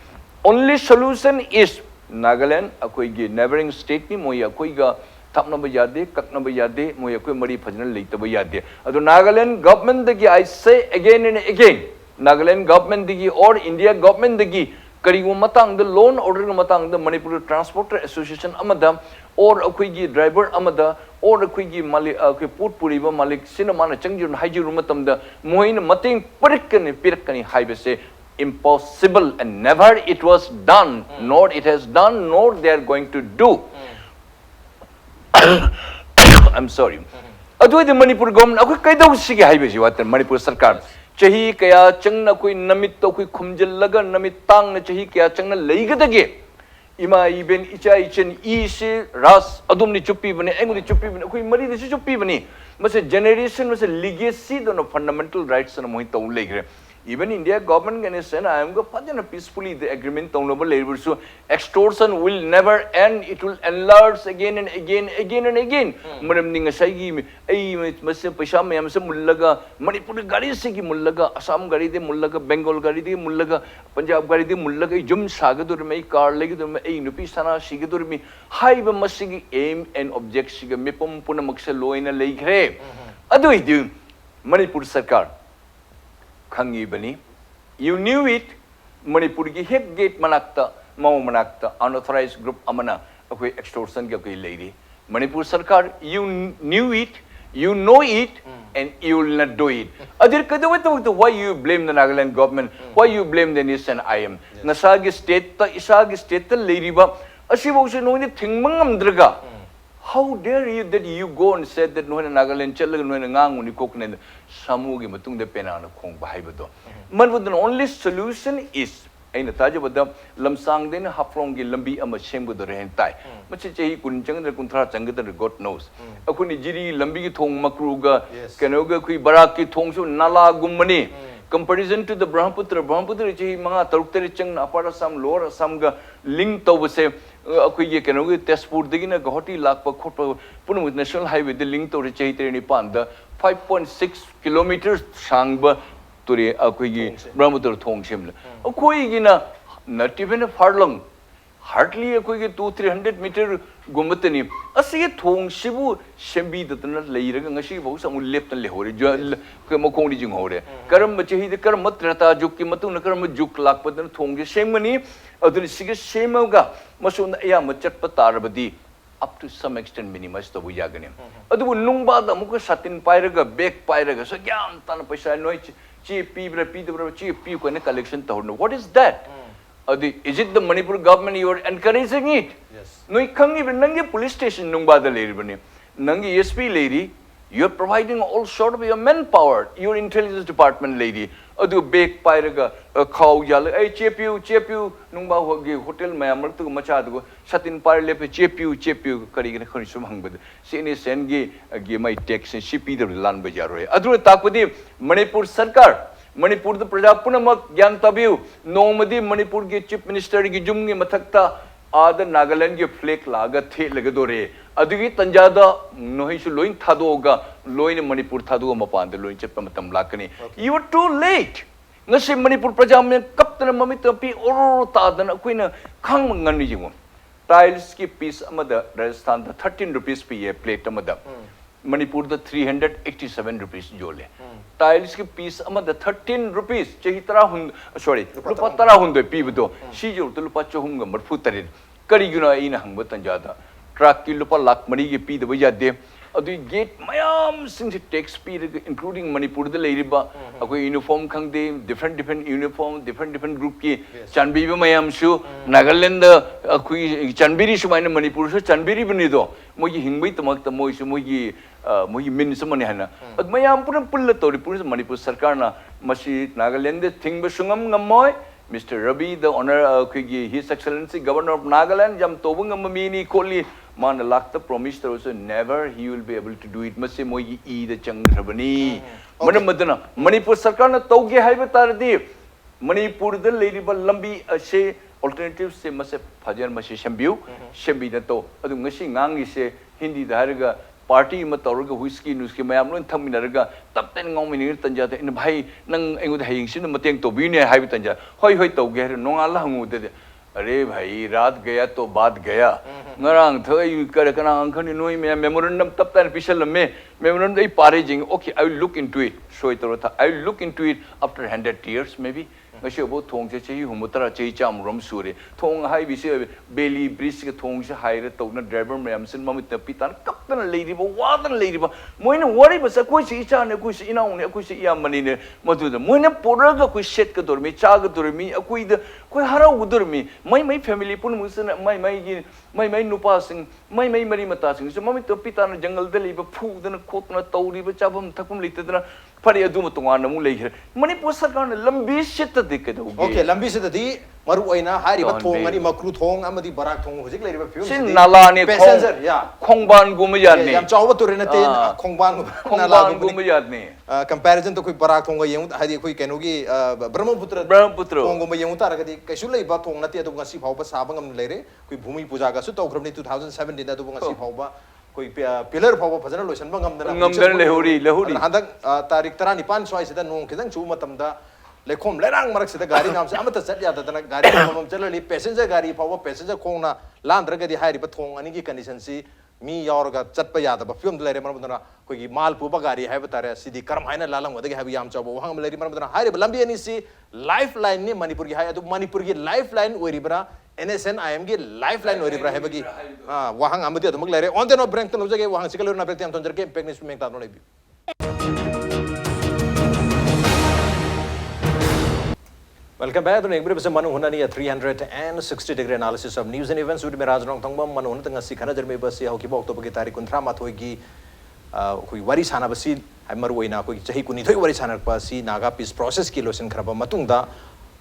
D: only solution is Nagaland kui gi neighboring state ni moi kui ga tapna ba yade kakna ba yade moi kui mari phajna leita ba yade adu Nagaland government gi I say again and again Nagaland government gi or India government gi Karigu matang the loan order matang the Manipur Transporter Association amada or a quigi driver amada or a quigi mali put puriva malik cinnamon changjun hajirumatam the moin mating pirkani highway impossible and never it was done nor it has done nor they are going to do I'm sorry adu the Manipur government okay kaidau sige highway what Manipur sarkar Chahi kaya changna koi namit to koi khumjallaga namit tang na chahi kaya changna leigadage ima iben icha ichen se ras adum ni chuppi bane engu ni chuppi bane koi mari de chuppi bane mase generation mase legacy do no fundamental rights na moi to legre even India government can say I am go pajana peacefully the agreement to no labor so extortion will never end it will enlarge again and again maram ninga saigi ai mase paisa mayam se mullaga Manipur gari se gi mullaga Assam gari de mullaga Bengal gari de mullaga Punjab gari de mullaga jum sagadur mai car legi dur ai nupi sana sigadur mi haiba masigi aim and object siga mepom puna makse loina leigre adu idu Manipur sarkar Khangi bani you knew it Manipur ki hek gate manakta mau manakta unauthorized group amana akoi extortion ka koi lady Manipur sarkar you knew it you know it and you will not do it adir kadawat why you blame the Nagaland government why you blame the nation IM nasagi state ta isagi state ta leiriba asibo se no ni thingmang amdraga how dare you that you go and said that no Nagaland chalaga no ngang ni kokne samu gi matung de pena na khong ba haibado man the only solution is aina taja bada lamsang den hafrong gi lambi ama sembu do rehen tai machi chei kun chang da kun thra chang da god knows akuni jiri lambi gi thong makru ga kanoga kui barak ki thong su nala gummani comparison to the Brahmaputra chei manga taruk tere chang apara sam lower assam ga link to base akui ye kanoga Tezpur digina Guwahati lakpa khotpa punu national highway the link to chei tere ni panda 5.6 kilometers sangba turi akui gi Brahmaputra thong shimla akui gi na not even a furlong hardly akui gi 200-300 meter gumatani asi thong sibu sembi datna leiraga ngasi bo samu leptan le hore ka makong di jing hore karam bachi de karam matrata juk ki matu na karam juk lakpa dan thong ge semani adun sige semaga masun ya machat patarabadi up to some extent minimize to buya gani adu nungba da muka satin pairaga bag pairaga so gyam tan paisa noi chi pi bra chi pi ko ne collection to no what is that adu is it the Manipur government you are encouraging it
A: Yes.
D: noi khangi nangi police station nungba da leri bani nangi SP leri you are providing all sort of your manpower your intelligence department lady adu bag pairaga khau yal ai chepiu nungba hogi hotel mayam tu macha du satin par lepe chepiu kari gane khoni sum hangbad sini sen gi mai tax cp de lan ba jaro adu takpudi manipur sarkar manipur da praja punamak gyan tabiu nomadi manipur gi chief minister gi jum gi mathakta आद नागालैंड के फ्लैग लागा थे लगदोरे अदुगी तंजादा नोहिसु लोइन थादोगा लोइन मणिपुर थादोगा मपान लोइन चेप मतम लाकनी you are too late ngasi manipur praja me kaptana mami tapi or tadana kuina khang ngani jimu tiles ki piece amada rajasthan da 13 rupees pe plate amada manipur da 387 rupees jole tiles ki piece amada 13 rupees chehi tara hun sorry rupa tara hun de pibdo si jo to lupa chohum ga marfu tarin kari guna ina hangba tanjada truck ki lupa lakh mari ki pi de bajade adu gate mayam sing tax pi including manipur da leiriba akoi uniform khangde different uniform different group ki chanbi ba mayam su nagaland akoi chanbiri su maina manipur su chanbiri bani do moi hingbai tamak ta moi su moi min su mani hana ad mayam pura pulla tori pura manipur sarkar na masi nagaland thingba sungam ngamoy Mr. Rabi, the honor His Excellency Governor of Nagaland, Jam Tobung Mamini Koli, Man Lakta promised also never he will be able to do it. Mase Moi E the Chang Rabani. Manamadana, Manipur Sarkana Toge Haibatardi, Manipur the Lady Lambi say alternatives say Mase Pajan Mase Shambu, Shambi the To, Adungashi Ngangi say Hindi the Haraga. Party matauga whisky nuski mayam lo thaminaraga tap ten ngong minir tanja in bhai nang engu haying sin mateng to bine hai tanja hoi tauge nongala hangu de अरे भाई रात गया तो बात गया ngarang thai kar kana angkhani noi me memorandum tap tan official me memorandum dai pare jing okay I will look into it so itorotha I will look into it after 100 years maybe ngasi bo thong che chehi humutara chei cham rom sure thong hai bi se beli bridge ke thong se haire to na driver mayam sin mamit na pitan kaptan leiri bo wadan leiri ba moina wari ba sa koi si cha ne koi si ina ne koi si ya mani ne madu da moina pora ga koi set ka dormi cha ga dormi akoi da koi harau dormi mai family pun musin mai nupa sing mai mari mata sing so mamit to pitan jungle da liba phu da na khot na tauri ba chabam thapum leite da pare adu ma tonga na mu leire manipur sarkar na lambi set दिक्कत होगी
A: ओके लंबी से ददी मरु ओइना हारी बा थोंग अनि मक्रू थोंग अमदी बराक थोंग होजिक लेरिबा फ्यूम
D: सिन नाला ने
A: पैसेंजर या
D: खोंगबान गुम यादने
A: याम चाव तुरे नते खोंगबान नाला
D: गुम यादने
A: कंपैरिजन तो कोई बराक थोंग येउ हादी कोई केनोगी ब्रह्मपुत्र थोंग गुम येउ तारगदी कैसु लेबा थोंग नते अदु ngasi फावबा साबंगम लेरे कोई भूमि पूजा का सु तौग्रमनि 2017 अदु ngasi फावबा कोई पिलर फावबा फजन लोइसन
D: ngam लेहुरी
A: हंदक तारीख 19 स्वाइ सिदा नोंग खिदंग चु मतमदा लेखोम लेरांग मरक सिदा गाड़ी नाम से अमत चट यादतना गाड़ी नाम चलली पैसेंजर गाड़ी फाव पैसेंजर खोंगना लांद्रगदी हारिबा थोंग अनि की कंडीशन सी मी यावरगा चटप यादबा फिल्म लेरे मरबदना कोई माल पुबा गाड़ी हाइबा तारे सिदी करम हाइना लालंग वदगे हाबि याम चबो वहां लेरी मरबदना हारिबा लंबी अनि सी लाइफ लाइन ने मणिपुर की हाय अदु मणिपुर की लाइफ लाइन ओरिबरा NSN IM की लाइफ लाइन ओरिबरा हेबगी वहां अमदि अदमक लेरे ऑन द नो ब्रेक तन उजगे वहां सिकलर ना ब्रेक तम तंजर के पेक न्यूज में ता no लेबी Welcome back to the English Manu Hunani 360-degree analysis of news and events with me Rajrong Thongbam Manu Hunatanga Sikhana Jerme Basi Hoki Bok Toba Gitari Kuntra Mathoigi Hui Wari Sana Basi Amaru Ina Hui Chahi Kuni Thoi Wari Sana Basi Naga Peace Process Ki Losin Kraba Matungda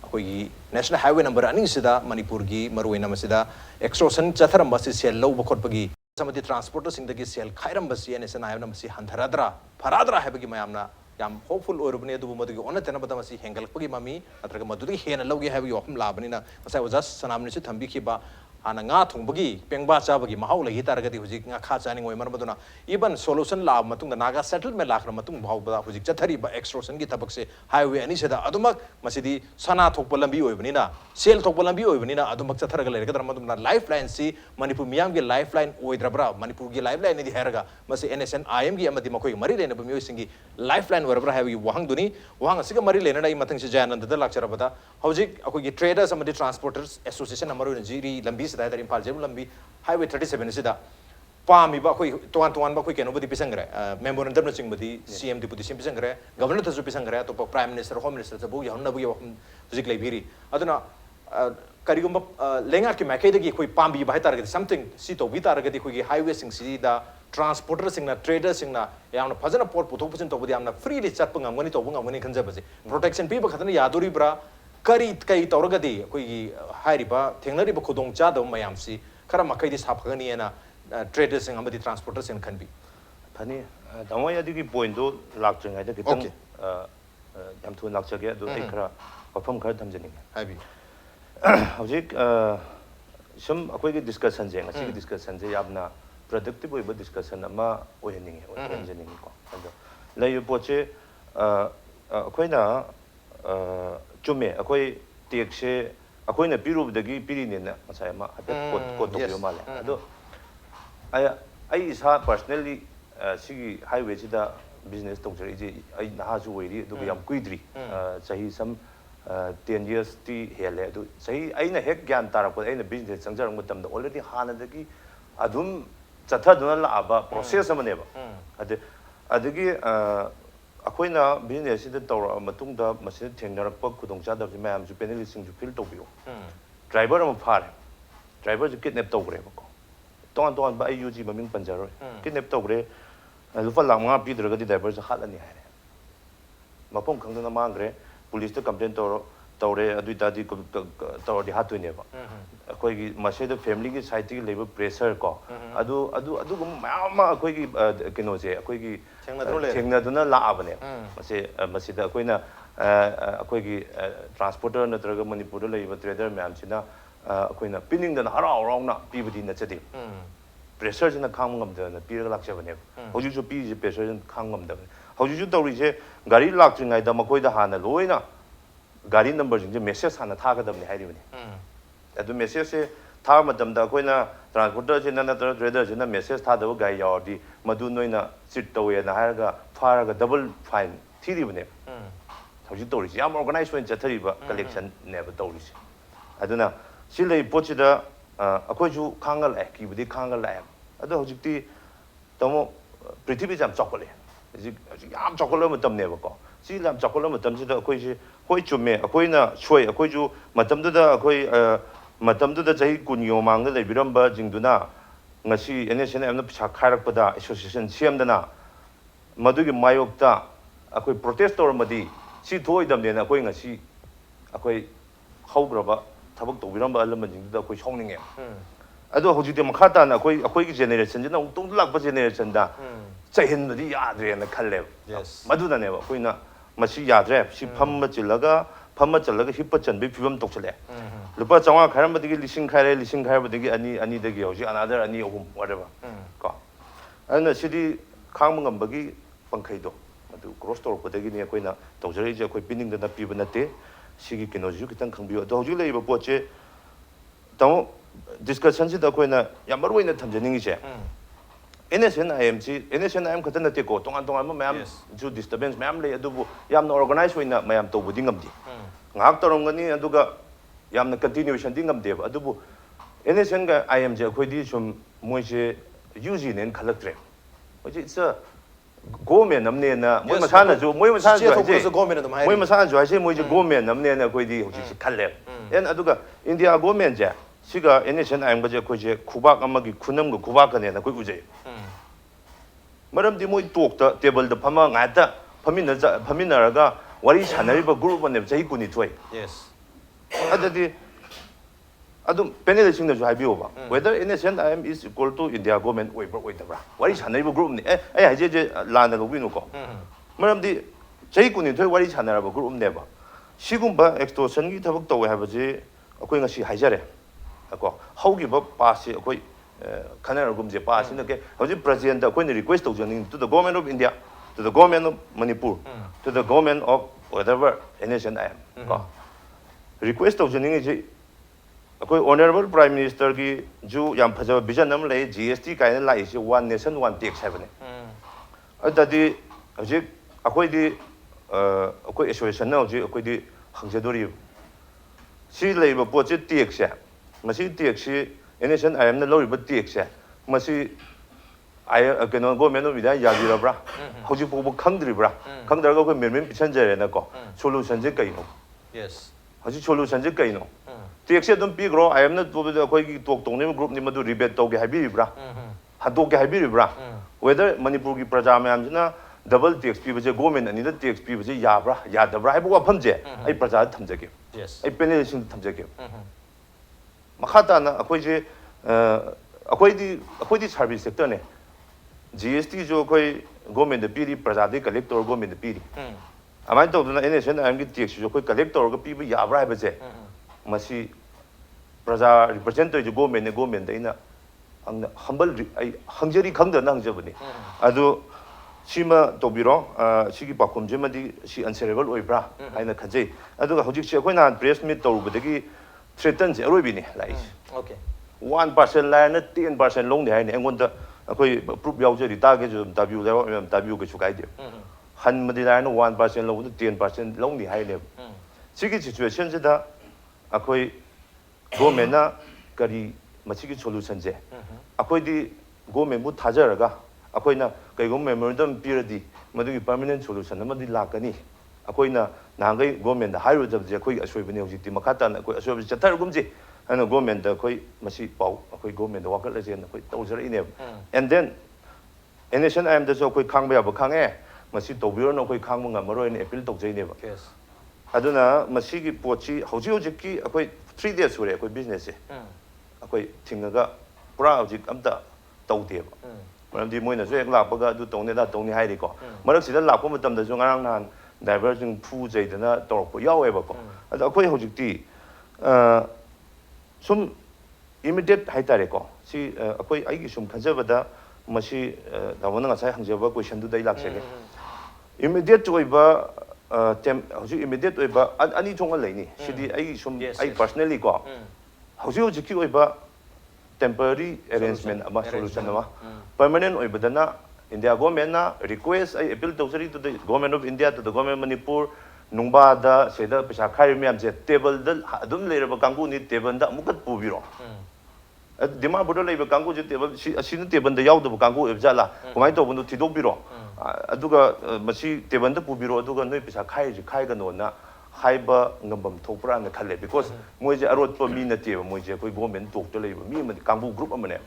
A: Hui National Highway number Ani Sida Manipur Gi Maru Ina Masida Extortion Chatharam Basi Sel Low Bokot Bagi Samadi transporters in the Gisel Khairam Basi and SN Ayam Basi Hantaradra Paradra Habagi Mayamna yam hopeful ओरबने दु मदुगी ओन तेना बता मसी हेंगल पगी ममी अत्रग मदुगी हेना लौगे हाबि योखम लाबनी ना मसाय वजस सनामनि से थंबी खिबा आना nga thongbagi pengba chabagi mahau lagi taragadi hujik nga kha chani ngoi marmaduna even solution lab matung da naga settlement lakra matung bhau ba hujik chathari ba extortion gi tabak se highway ani seda adumak masidi sana thokpa lambi oibani na sel thokpa lambi oibani na adumak chatharaga lere gadar madum lifeline si manipur miyam gi lifeline oidrabra manipur gi lifeline ni heraga masi NSN IM gi amadi makoi mari lena bumi singi lifeline warabra hawi wahang duni wahang asiga mari lena dai matang se jayanand da lakchara bata hujik akoi gi traders amadi transporters association amaru jiri lambi Impal Jebu Lambi Highway 37 sida पामीबा अखोई तोान तोान बा अखोई केनोबदी पिसंगरे मेमोरेंडम न चिंगबदी सीएम डिप्यूटी सीएम पिसंगरे गवर्नर थसु पिसंगरे तो प्राइम मिनिस्टर होम मिनिस्टर तबु याहनबु यवखम हुजिक लेबिरी अदुना करिगुम लेंगा की मैकेदगी अखोई पामी बा हाइतारगदी समथिंग सी तो बितारगदी अखोई हाईवे सिंग सिदा ट्रांसपोर्टर सिंगना ट्रेडर सिंगना यामना फजना पोट पुथोक पुसिन तोबदी यामना फ्रीली चटप ngamgani तोबु ngamgani खनजबजे प्रोटेक्शन पीबा खतन यादोरिब्रा करी कई तौरगदी अखोई हाइरिबा थेंगनरिबा खुदोंग चादब मयामसी खरा मखैदि साफगनियना ट्रेडर सिंग अमदी ट्रांसपोर्टर सिंग खनबी
B: फनी तमोय अदुगी पॉइंट दो लाक्ट्रिंग आइदा कितंग याम थु लाक्चगे अदु आई खरा वफम खरा थमजनिंग
A: हाइबी
B: हौजिक सम अखोई डिस्कशन जे ngasi डिस्कशन जे याबना प्रोडक्टिव ओइबा डिस्कशन अमा ओयनिंगे ओयनिंगे को अदो लय पोचे अखोइना चुमे अखोई टेक्से अखोइना पिरुबदगी पिरिनेना मसाय मा कोट कोट तो माले अदो आई इसा पर्सनली सिगी हाईवे सिदा बिजनेस तौजरी जे आई नहाजु ओइरी अदु याम कुइद्री सही सम 10 years ती हेले अदु सही आइना हेक ज्ञान तारप आइना बिजनेस संजरंग मतम ऑलरेडी हानदगी अदुम चथदुना लाबा प्रोसेस अमनेबा अदे अदगी अखोइना बिजनेस सिदा तौरा मतुंगदा मसे थेंगनरप खुदोंचादब मैम जु पेनलिसिंग जु फिल तौबियो ड्राइवर अम फारे ड्राइवर जु किडनैप तौग्रेबको तोन तोन बा यूजी ममिंग पंजरो किडनैप तौग्रे लुफा लांगा पीदरगदी ड्राइवर ज हालनी हारे मपम खंगना मांग्रे पुलिस कंप्लेन तौरे अदुइतादी तौरदी हातुनेबा अखोइगी मसेद फैमिली की साइड की लेबर प्रेशर को अदु अदु अदु मयाम अखोइगी केनोजे अखोइगी थेंगनदुना लाबने मसे मसेदा अखोइना अखोइगी ट्रांसपोर्टर नत्रगा मणिपुर लेबर ट्रेडर मयामसिना अखोइना पिनिंगदना हराउराउना पीबदी नचदे प्रेशर जिना खांग ngamdana पीरग लाक्चबने हौजुजु पीजे प्रेशर जिन खांग ngamdana हौजुजु तौरिजे गाड़ी लाक्ट्रिङाइदा मखोइदा हाना लोइना गाड़ी नंबर जिंजे मेसेज हाना थागदबने हाइरिबने अदु मेसेज से था मतमदा अखोइना ट्रांसपोर्टर जिना नत्र ट्रेडर जिना मेसेज थादब गाई यावदी मदु नोइना सिट तौयेना हारगा फारगा डबल फाइन थिरिबने हौजु तौरिजे याम ऑर्गेनाइज ओइन चथरिबा कलेक्शन नेब तौरिजे अदुना सिलै पोचिदा अखोइजु खांगल ए किबदी खांगल ए अदु हौजिक्ति तमो पृथ्वी जाम चौकले याम चौकल मतमनेबको सी लाम चौकल मतमसिदा अखोइजे होय चुमे अखोइना सोय अखोइजु मतमदुदा अखोइ मतमदुदा चही कुनियो मांगदा लेबिरंबा जिंगदुना ngasi NSNM na pisa khairakpada association siamdana madugi mayokta akoi protest tormadi si thoidamne na akoi ngasi akoi haugraba thabak tobiramba alamajingda akoi shongninge ado hojite makhata na akoi gi generation jina tung lakpa generation da chahinbadi yadre na khalle maduna ne akoi na masi yadre si phamma chilaga hippa chanbi phibam tokchale lupa changa khairamdagi lising khairabadagi ani dagi hoji another ani ohum whatever ko ana sidi khang ngambagi pangkhaido madu cross torpodagi ni akoi na tawjari je akoi pining da piba nate sigi kinoju kitang khangbiyo do hoji leiba poche tamo discussion si da akoi na yamaru ina thamjaningi je NSNIM khata nate ko tongan ma mayam ju disturbance mayam le adubu yamna organize hoina mayam tobudi ngamdi ngak torongani aduga yamna continuation ding ngamdeba adubu NSN ga IM je khoi sum moise UG nen khalaktre hoji it's a government namne na moi masana ju moi masana ju haise moi je government namne na khoi di hoji khalle en aduga India government je siga NSN IM ga je khoi je khubak amagi khunam ga khubak ka ne na khoi uje maramdi moi tokta table da phama ngata phaminaraga wari sanariba group ne jai kuni thoi
A: yes
B: adadi adum penalizing da habiyo ba whether NSNIM is equal to India government oidabra wari sanariba group ne haje je lana lo winu ko maramdi jai kuni thoi wari sanaraba group ne ba sigumba extortion gi thabak taw habaje akoi ngasi haijare ko haugi ba pass akoi Kanaragum je pass in the president when request to the government of India, to the government of Manipur, to the government of whatever NSNIM. Request of Janing Honorable Prime Minister Gi Ju Yampaja Bijanam lay GST kind of like one nation, one tax happening. That the Akoi association now, Akoi Hangzadori. She labor poached TX, Masi TX. NSNIM na lori ba TX masi ai keno government of India yabirabra hojik pobo khangdribra khangdraga ko men pisanjare na ko solution je kaino
A: Yes.
B: hojik solution je kaino tax se dum pigro I am not to the koi ki tok tong ne group ni madu rebate to ge habiribra hadok ge habiribra whether manipur ki praja mayam jina double tax pi baje government ani da tax pi baje yabra yadabra hai bu pham je ai praja thamjage
A: Yes.
B: ai penalization thamjage makhata na akoi je akoi di service sector ne GST जो कोई government the piri prajadi collector government the piri amai to na nation am ki tax jo koi collector ga pi ba yabra hai baje masi praja represent to government ne government da ina ang humble ai hangjari khangda na hangjabani adu sima to biro sigi pakum je madi si answerable oibra aina khajai adu ga hojik che koi na press meet to budagi threaten je roibini lai
A: Okay.
B: 1% line 10% long ne ai ngon da akoi proof yaw je ta ge ju w level w ge chu kai de han madi line 1% long 10% long ni hai ne sigi situation je da akoi government na kari machigi solution je akoi di government bu thajaraga akoi na kai government memorandum piradi madu permanent solution amadi lakani akoi na nangai government da hairu jab je akoi asoi bani hojik ti makata na akoi asoi chatar gumji ana government da akoi masi pau akoi government da wakal je na akoi tawjara ine and then nation am da so akoi khangba ba khange masi tobiro na akoi khangba ngamaro ne appeal tok jai ne ba
A: Yes.
B: aduna masi gi pochi hoji hoji ki akoi 3 days sure akoi business se akoi thingaga pura hoji amta tawde ba maramdi moina so ek lakpaga adu tongne da tongni hairi ko marak sida lakpa matam da so ngarang nan diverging pu jai dana torpo yawe ba ko adu akoi hoji ti sum immediate haitare ko si akoi ai gi sum khajabada masi dawona nga sai hangjaba question du dai laksege immediate oiba hoji immediate oiba ani chonga leini sidi ai sum ai personally ko hoji hoji ki oiba temporary arrangement ama solution ama permanent oibadana India government na request I appeal to the government of India to the government of Manipur nungba da seda pesa khai myam je table da adum leiraba kangku ni table da mukat pubiro dima bodo leiba kangku je table sin table da yaud da kangku ebjala komai to bundu tidok biro aduga masi table da pubiro aduga noi pesa khai je khai ga no na haiba ngambam thopra na khale because moje arot po mi na te moje koi government tok to leiba mi ma kangbu group amane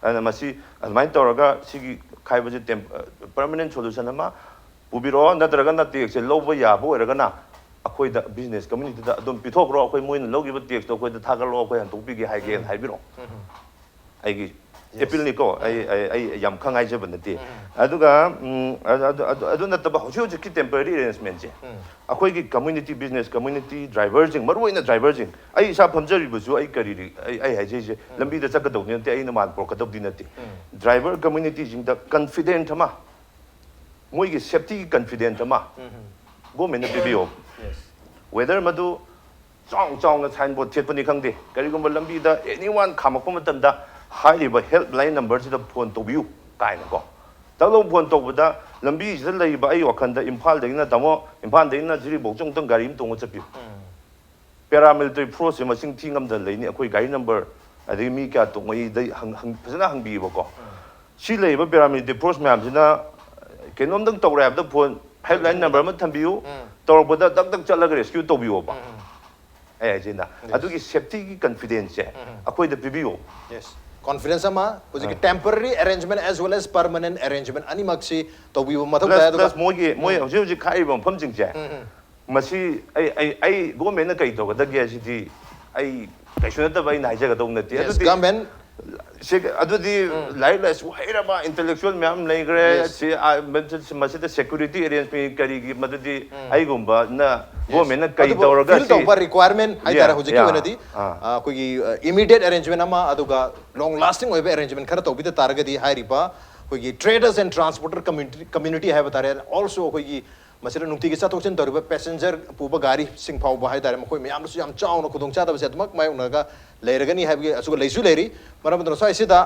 B: ana masi admai toraga sigi khaiba je permanent solution ama pubiro nadraga na te se loba ya bo eraga na akoi da business community da adom pithokro akoi moin logi ba tax to akoi da thagalo akoi han topi ge haige haibiro ai gi appeal ni ko ai yam khangai je ban te aduga adu na ta ba hoji hoji ki temporary arrangement je akoi gi community business community diverging maru ina diverging ai sa phamjari bu su ai kari ai haije je lambi da chakka dog ne te ai na man pro ka dog din te driver community jing da confident ma moi gi safety confident ma go men na bio whether madu chong na sign board thepani khangde kari gum lambi da anyone khamak pa matam da high ba helpline number si da phone to view kai na ko talo phone to da lambi si lai ba ai wakhan da imphal da na damo imphal da na jiri bok jong tong gari tong chapi paramilitary force ma sing thingam da lai ni akoi gari number adi mi ka to ngai dai hang phasana hang bi ba ko si lai ba paramilitary force ma amjina kenom dang to rap da phone helpline number ma thambiu to ba da dak dak chala rescue to biu ba ai jina adugi safety ki confidence akoi da biu
A: Yes. Confidence ama hojik temporary arrangement as well as permanent arrangement ani maksi to bi mathau da
B: plus moi hojik khai bam pham jing je masi ai government na kai to da ge si di ai kai shuna ta bai na ja ga dong na ti
A: Yes, government
B: adudi live less waira ba intellectual myam lai gre si masi the security arrangement kari gi madudi ai gumba na government na kai to ga
A: si to ba requirement hai tara hojik wena di koi gi immediate arrangement ama aduga long lasting oibe arrangement khara to bi ta targa di hai ripa koi gi traders and transporter community hai batare also koi gi masira nungti gi chatok chen toriba passenger puba gari sing phau ba hai tare makoi myam su yam chaw na khudong cha da ba setmak mai unaga leiragani hai gi asuga leisu leiri maram dro sai sida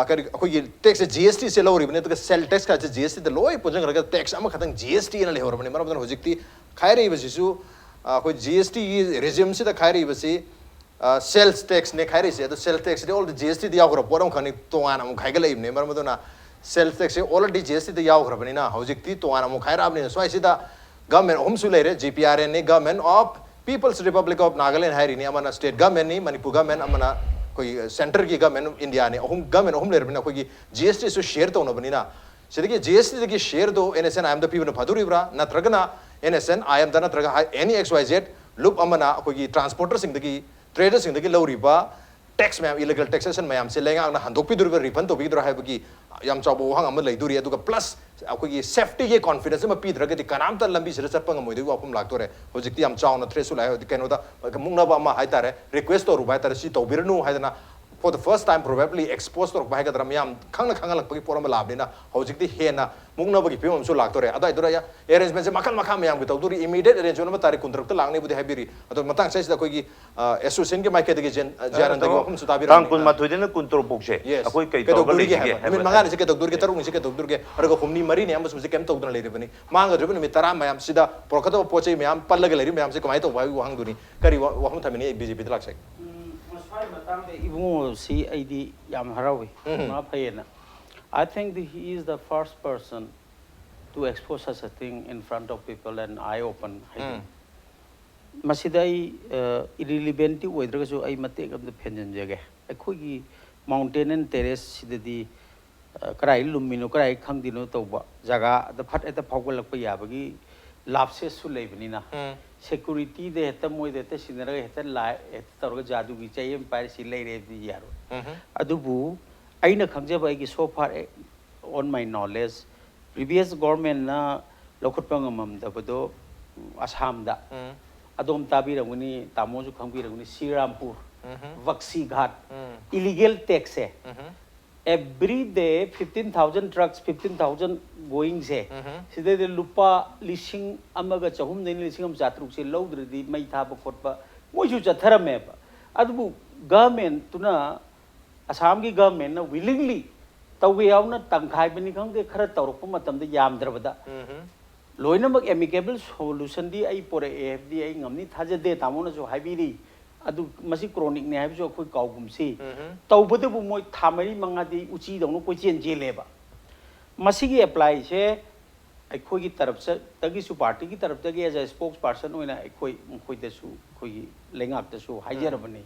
A: kari koi gi tax GST se lori bne to sell tax ka GST de loi pojang raga tax ama khatang GST na le hor bne maram dro hojik ti khai rei basisu koi GST regime se da khai rei basi sales tax ne khai rei se to sales tax de all the GST dia gro poram khani to an am khai ga leim ne maram dro na sales tax already GST यावख्रबनीना हौजिकती तोआना मु खायराबनी स्वाइसिदा गवर्नमेंट होमसु लेरे जीपीआरएन ने government of people's republic of Nagaland हायरिनी अमना स्टेट गवर्नमेंट नि मणिपुर गवर्नमेंट अमना कोई सेंटर की गवर्नमेंट इंडिया ने गवर्नमेंट होम लेरबना कोई जीएसटी सु शेयर तौनबनीना सिदगी जीएसटी की शेयर दो एनएसएन आईएम द पीबन फदुरिब्रा नत्रगना एनएसएन आईएम द नत्रगा एनी एक्सवाईजेड लुप अमना कोई ट्रांसपोर्टर सिंदगी ट्रेडर सिंदगी लौरिबा टैक्स मैम इलीगल टैक्सेशन मैम से लेंगा हंदोपीदुरबा रिफंड तौबीदुरा हाइबगी याम चाबो वहां अमल लैदुरी अदुगा प्लस अखोगी सेफ्टी के कॉन्फिडेंस में पीद्रगति कनामता लंबी सिर चटपंग मोइदु वाफम लागतोरे होजिकति याम चाउना थ्रेसु लाय केनोदा मुंगनाबा मा हाइतारे रिक्वेस्ट तोरु बाइतारे सि तौबिरनु हाइदना for the first time probably exposed to bai gadram yam khangna khangalak pagi poram labdina hojikti hena mungna bagi pim amsu laktore adai dura ya arrangement se makal makha mayam gi tawduri immediate arrangement ma tari kuntruk ta langne budi habiri ado matang sai da kogi association ke maike de jaran da wafum su tabira
B: tang kun mathu den kuntur pokse akoi kai to ga legi ge
A: min mangani se ke tawdur ke tarung se ke tawdur ke argo humni mari ne am su se kem tawduna le rebani manga rebani mi tara mayam sida prokata poche mayam pallaga le ri mayam se kamai to wai wang duni kari wahum thamini bjp dilak sai
C: I think that he is the first person to expose such a thing in front of people and eye open. Masidai irrelevant weather I mate of the pension jagge. A quickie mountain and terrace the cry lumino cry kangdino toba jaga the part at the power of Yabagi lapses to Lebanina. Security they had them with the scenery at the lie at Torga Jadu, which I am Paris late every year. Adubu, I know Kanjabagi so far on my knowledge. Previous government na Lokopangamam, the Bado, Ashamda, Adom Tabiraguni, Tamozu Kambiraguni, Sirampur, Vaxi Ghat, illegal tax. Every day, 15,000 trucks, 15,000 going say. So they lupa lishing amaga chahum, then lishing Zatruk say low the Maitaba Kotpa, Moju Jatarameba. Adu government tuna Assamgi government willingly. Tawi Auna Tankai Benicam de Karatorpumatam the Yam Dravada. Loinamag amicable solution di I por AFD Namni Taja de Tamonas or Habiri. Adu masi chronic ne habi jo koi kaugum si tawbode bu moi thamari mangadi uchi dong koi chen je leba masi gi apply che khoi gi taraf se tagi su party gi taraf tagi as a spokesperson oina khoi de su khoi lengak de su hajer bani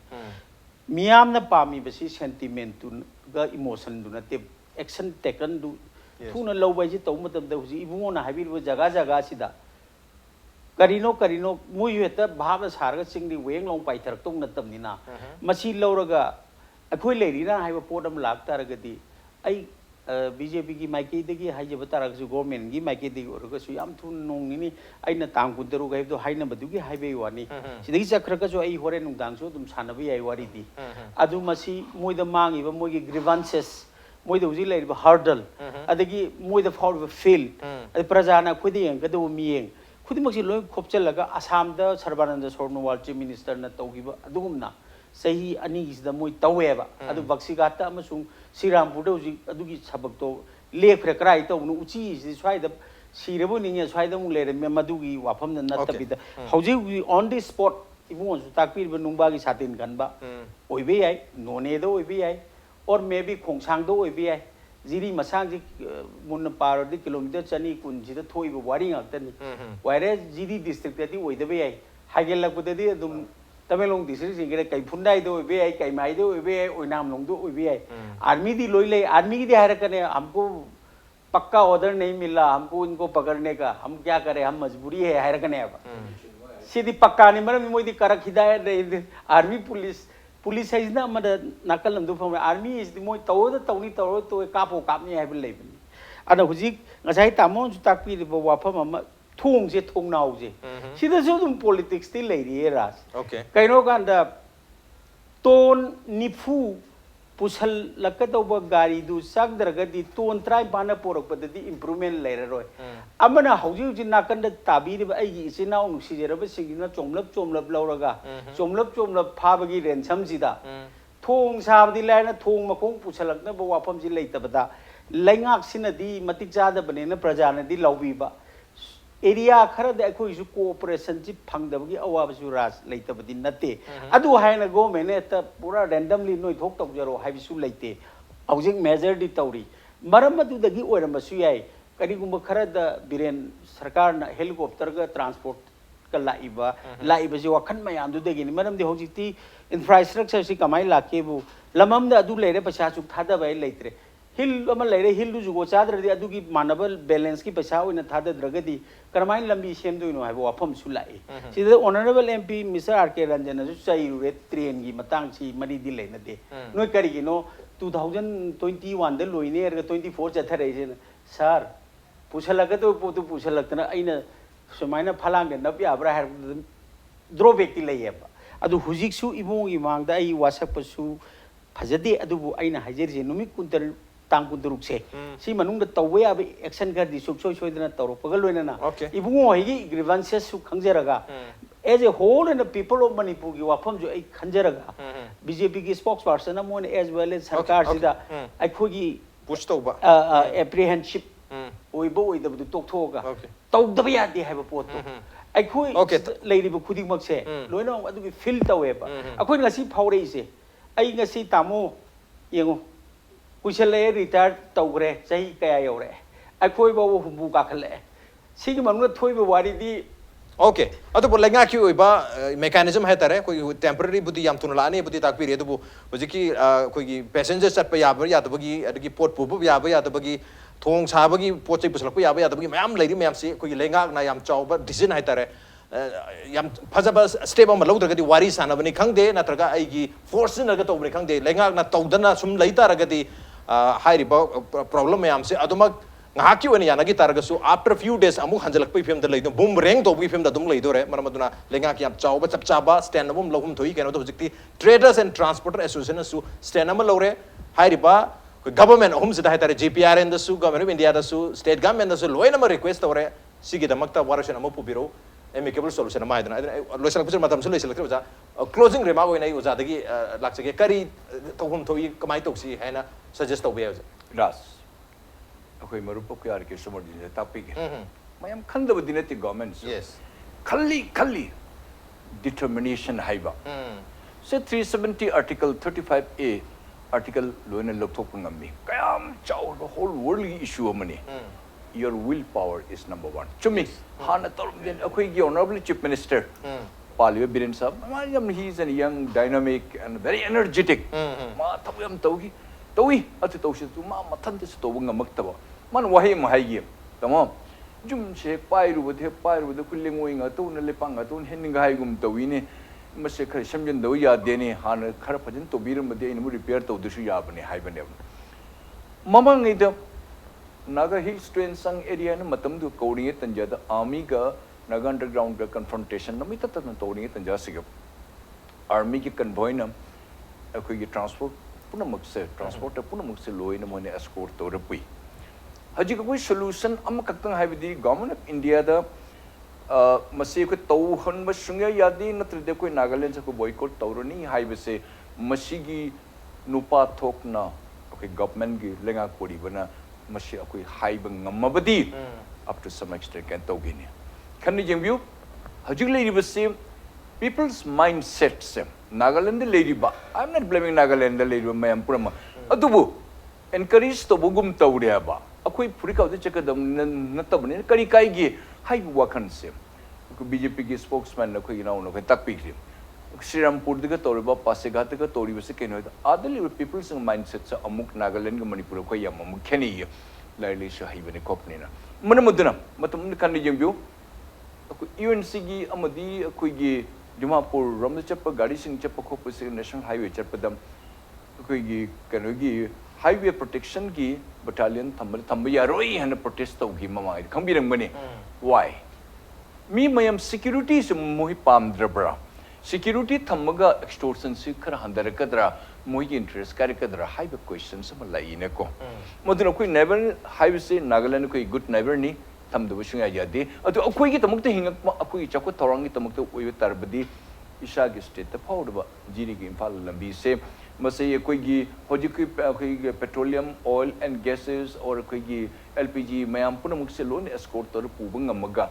C: miyam na pami basi sentiment tu ga emotion du na te action taken du thu na lo bai ji taw matam de huji ibungo na habi bu jaga jaga sida Karino, Muyeta, Baba Sarga sing the wing long by Tartung Natamina. Machi Loraga, a quick lady, I have a port of Lak Taragati. I BJP Mikey Digi, Hajavatarak government, give Mikey the Urgasu, I'm too nongini, I Natang with the Ruga, the high number Dugi Highway one. She is a crackazo, I Horen Danso, Sanabi, I worry. Adumasi, Mui the Mang, even Mui grievances. Moi the Uzila hurdle, Adagi, Mui the fall of a field, a Prazana Quidi and Gadu meeing. Could you look Kopchelaga, Assam, the Sarban, the Sorno Minister, Natogiba, Adumna, say he anis the Mui Taweva, Adu Vaxigata, Masung, Siram Pudozi, Adugi Sabakto, Lake Raito, Uchi, this why the Sirabuning is why the Mule, Madugi, Wapam, and Natabita. How do we on this spot, if you want to talk with Numbagi Satin Ganba, Oibi, no Nedo, Oibi, or maybe Kongsangdo, Oibi. Ziri Masangi Munaparo, the kilometer Chani Kunjita Toy worrying out then. Whereas Ziri district with the way Hagela put the Tamelong district, you get a Kaipunda, do way, Kaimaido, way, or Namlong do way. Army the Loile, Army the Harakane, Amko Paka other name Mila, Amko Inko Pakarneka, Amkakare, Hamasburi, Harakaneva. See the Pakanima, the Karakida, the Army police is not Nakal and do from army is the more Tony Toro to a couple company I will live in. And a Huzik, as I tamon to talk with Wapama, Tongs it Tong now. She doesn't politics still lady eras.
A: Okay.
C: Kainoganda Ton Nifu Pushal Lakatoba Gari do Sagdragadi, Ton try Banaporo, but the improvement later. Amana, how you did not under Tabi, is now Sierra Signa, Chomlap Lauraga, Chomlap Pavagi and Samzida. Tong Sav the land, Tong Makong Pusalak, never wapams later, but that Langak Sinadi, Matiza, the Banana Prajana, the Lauviba. Area Kara the Echo is cooperation, Pangdagi, Awabasuras later, but in Nate. I do hang go, Meneta, Pura randomly no talk of your Havisu late. Housing measure the Tauri. मरम अदुदगी ओइरमसु याई करिगुम खरद बिरेन सरकार ना हेलीकॉप्टर का ट्रांसपोर्ट का लाइबा जे वखन मयाम दुदगी नि मरम दे होजिति इंफ्रास्ट्रक्चर से कमाई लाकेबु लमम दा अदु लेरे पैसा चुक थादा बाय लेत्रे हिल अमल लेरे हिल दु जुगो चादरदि अदुगी मानबल बैलेंस की पैसा ओइना थादा द्रगदि करमाइन लंबी सेमदुइनो हाइबो वाफम सुलाई सिदा honourable MP mister RK Ranjan जु चाइरुरे ट्रेन की मतंग सी मरी दि लेनदे नोय करिगिनो 2021 दा लोइने एर 24 चथरे से सर पुछलक तो पोतु पुछलकतना अइना सुमाइना फलांगे नब याब्रा हर ड्रॉबैक ति लैयेबा अदु हुजिकसु इबोंगी मांगदा आई वासपसु फजदे अदुबु अइना हाजिरजे नुमि कुंतर तांग कुंतरुक से सी मनुंग तौवे याब एक्शन कर दी सुख सोइदना तौरपग लोइना इबुंगो होइगी ग्रीवेंसेस सु खंगजरगा as a whole in the people of Manipur की वाफम जो आई खंजरगा बीजेपी की स्पोक्स पर्सन मोन एज वेल एज सरकार सिदा अखोगी
A: पुश तौबा
C: एप्रीहेंशिप ओइबो ओइदबदु तोकथोगा तौदब यादे हाइबा पोतो अखोई लेरिबो खुदिमक से लोइना अदुगी फील तौवेबा अखोई ngasi फावरे से आई ngasi तामो येंगो कुशले रिटायर तौग्रे सही कया यौरे अखोई बो हुबु काखले सिगी मनुना थोइबो वारीदी
A: ओके अतो लेंगा की ओइबा मेकानिज्म है तारे कोई टेम्पररी बुद्धि याम तुन लाने बुद्धि ताक पिरे दुबु हुजिकी कोई पैसेंजर चट पे याब यादबगी अदगी पोट पुबु याब यादबगी थोंग साबगी पोचै पुसलक याब यादबगी मयाम लेरि मयाम से कोई लेंगा ना याम चावबा डिसीजन है तारे याम फजबा स्टेप अम लौद्रगदी वारी सानबनी खंगदे नत्रगा आइगी फोर्स नरगा तौबनी खंगदे लेंगा ना तौदना सुम लैतारगदी हाइरिबा प्रॉब्लम मयाम से अदुमक ngahaki wani yanagi taragasu after few days amu hanjalak pai film da leido boom reng to bi film da dum leido re maramaduna lenga ki am chawba chap chaba stand abum lohum thoi keno to hojikti traders and transporter association su stand am lore hairiba government home sida haitare GPRN da su government of India da su state government da su loina ma request tore sigi da makta warashan amu pubiro amicable solution ma idana loisal pujur matam su loisal kre closing remark oina uza dagi laksage kari to hum thoi kamai toksi haina suggest to be
D: ras अखोई मरुप को यार के समर दिन टॉपिक है मयम खंदब दिन ते गवर्नमेंट
A: यस
D: खल्ली डिटरमिनेशन हाइबा से 370 आर्टिकल 35A आर्टिकल लोने लथोप ngami कयाम चाउ द होल वर्ल्ड की इशू मनी your will power is number 1 चुमी हाना तोर दिन अखोई की ऑनरेबल चीफ मिनिस्टर पालियो बिरेन साहब मायम he is an young dynamic and very energetic मा तबयम तौगी तौई अति तौसी तु मा मथन से तौब ngamaktaba man wahi mahai tamo jum se pairu bode kullingo inga to na lepanga to heninga hai gum tawi ne mase khar samjin do ya de ne han khar phajin to biram bode in mu repair to dusu ya bane hai bane mamang ida naga hills train sang area na matam du kauri tanja da army ga naga underground ga confrontation na mi ta na tawni tanja sigap army ki convoy na akoi gi transport पुनमक से ट्रांसपोर्ट पुनमक से लोइन मोने एस्कोर्ट तो रपई हजी कोई सॉल्यूशन अम कक्तंग हाइबदी गवर्नमेंट ऑफ इंडिया दा मसे को तौ हन बसुंगे यादी नत्र दे कोई नागालैंड से को बॉयकॉट तौरनी हाइबसे मसीगी नुपा थोकना ओके गवर्नमेंट की लेंगा कोडी बना मसे कोई हाइब ngमबदी up to some extent can तौगिने खनि जेंबियो हजी लेरिबसे people's mindset se Nagaland leriba I'm not blaming Nagaland leriba mayam purama adubu encourage to bugum tawriya ba akoi purika de chekadam natabne kari kai gi hai wakan se BJP ki spokesman na koi na no tak pikri Srirampur de toriba Pasighat ga toriba se keno adali people's mindset se amuk Nagaland ga Manipur ko yam amuk kheni laili se hai bane kopne na manamudna matam kan ni jengbiu UNC gi amadi akoi gi Dimapur Ramda chappa gari sing chappa khopu se national highway chappadam koi gi kano gi highway protection gi battalion thamba yaroi hana protest tau gi mama khambirang bane why mi mayam security se mohi pamdrabra security thamaga extortion se khara handarakadra mohi interest karakadra highway questions ma laine ko moduna koi neighbor highway se Nagaland koi good neighbor ni tamdu shunga yadi atu akoi gi tamukta hingak ma akoi chakko thorangi tamukta oiba tarbadi isha gi state ta phawdba jiri gi imphal lambi se mase akoi gi hoji akoi gi petroleum oil and gases or akoi gi LPG mayam punamuk se lone escort tor pubang amaga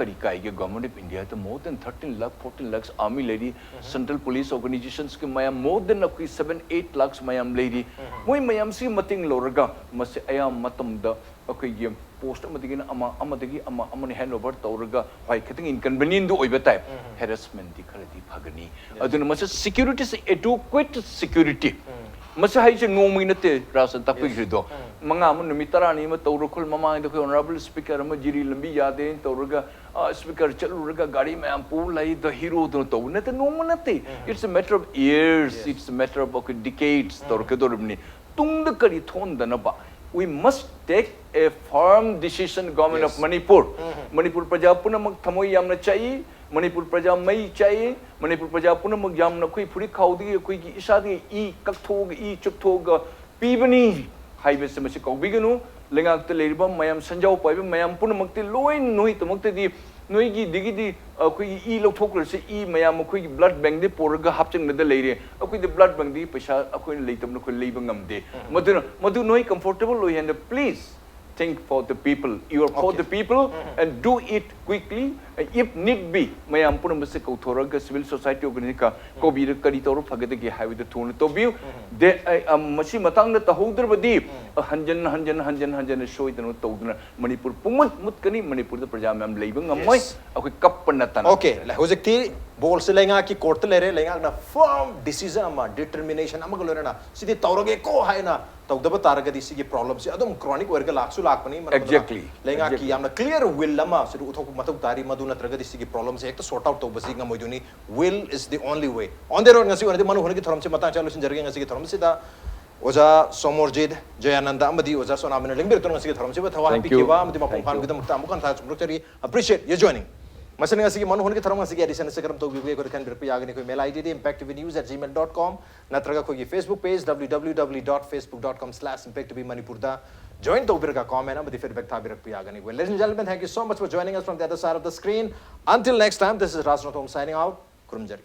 D: kari kai ge government of India to more than 13 lakh 14 lakhs army lady central police organizations ke mayam more than akui 7-8 lakhs mayam lady moi mayam si mating loraga mase ayam matam da akui ge post amadigi amadigi amani handover tawraga hoi khating inconvenient do oiba type harassment di kharadi phagani aduna mase security se adequate security masa hai je ngoming nate rasan takui grido manga mun numi tarani ma tawro khul mama de ko honorable speaker ma jiri lambi yade tawraga speaker chaluraga gari ma am pu lai the hero do to nate no nate it's a matter of years it's a matter of decades tawrka dormni tung de kari thon da na ba we must take a firm decision government of Manipur praja punamak thamoi yamna chai Manipur praja mai chai Manipur praja punamak yamna khoi phuri khaudi khoi gi isadi I kakthog I chupthog pibani highway se masi kaubiganu lengak te leriba mayam sanjau paiba mayam punamak te loi noi tamak te di noi gi digi di khoi I lokthok se I mayam khoi gi blood bank de porga hapchang de leire khoi de blood bank di paisa khoi leitam khoi leiba ngamde madu noi comfortable loi and please think for the people you are for the people and do it quickly if need be mayam punam se ko thoraga civil society organization ka ko bi kari toru phagade ge highway the thun to view de masi matang na tahodr badi hanjan show itano toduna manipur pumut mut kani manipur the praja mam leibang amoi akoi kapna tan
A: okay la hojekti bol se lenga ki court lere lenga na firm decision ama determination ama golena sidi tawrage ko haina tawdaba taragadi sigi problem si adum chronic work laksu lakpani
D: exactly
A: lenga ki yamna clear will lama siru uthok matuk tari madu natragadi sigi problem se ekta sort out to basi ngamoiduni will is the only way on the road ngasi onadi manu honagi thoram se mata chalu sin jarge ngasi ki thoram se da oja somorjid jayananda amadi oja sonamena lengbir ton ngasi ki thoram se ba thawa happy kiba amadi mapong khan gidam ta amukan tha chumrukari appreciate you joining Masana ngasi ki manu honagi thoram ngasi ki edition se karam to bi ko kan bir pi agani ko mail id de impacttvnews@gmail.com natraga ko ki Facebook page www.facebook.com/impactvmanipur da join to birga comment amadi feedback tha birak pi agani well ladies and gentlemen thank you so much for joining us from the other side of the screen until next time this is Rajnath Om signing out kurumjari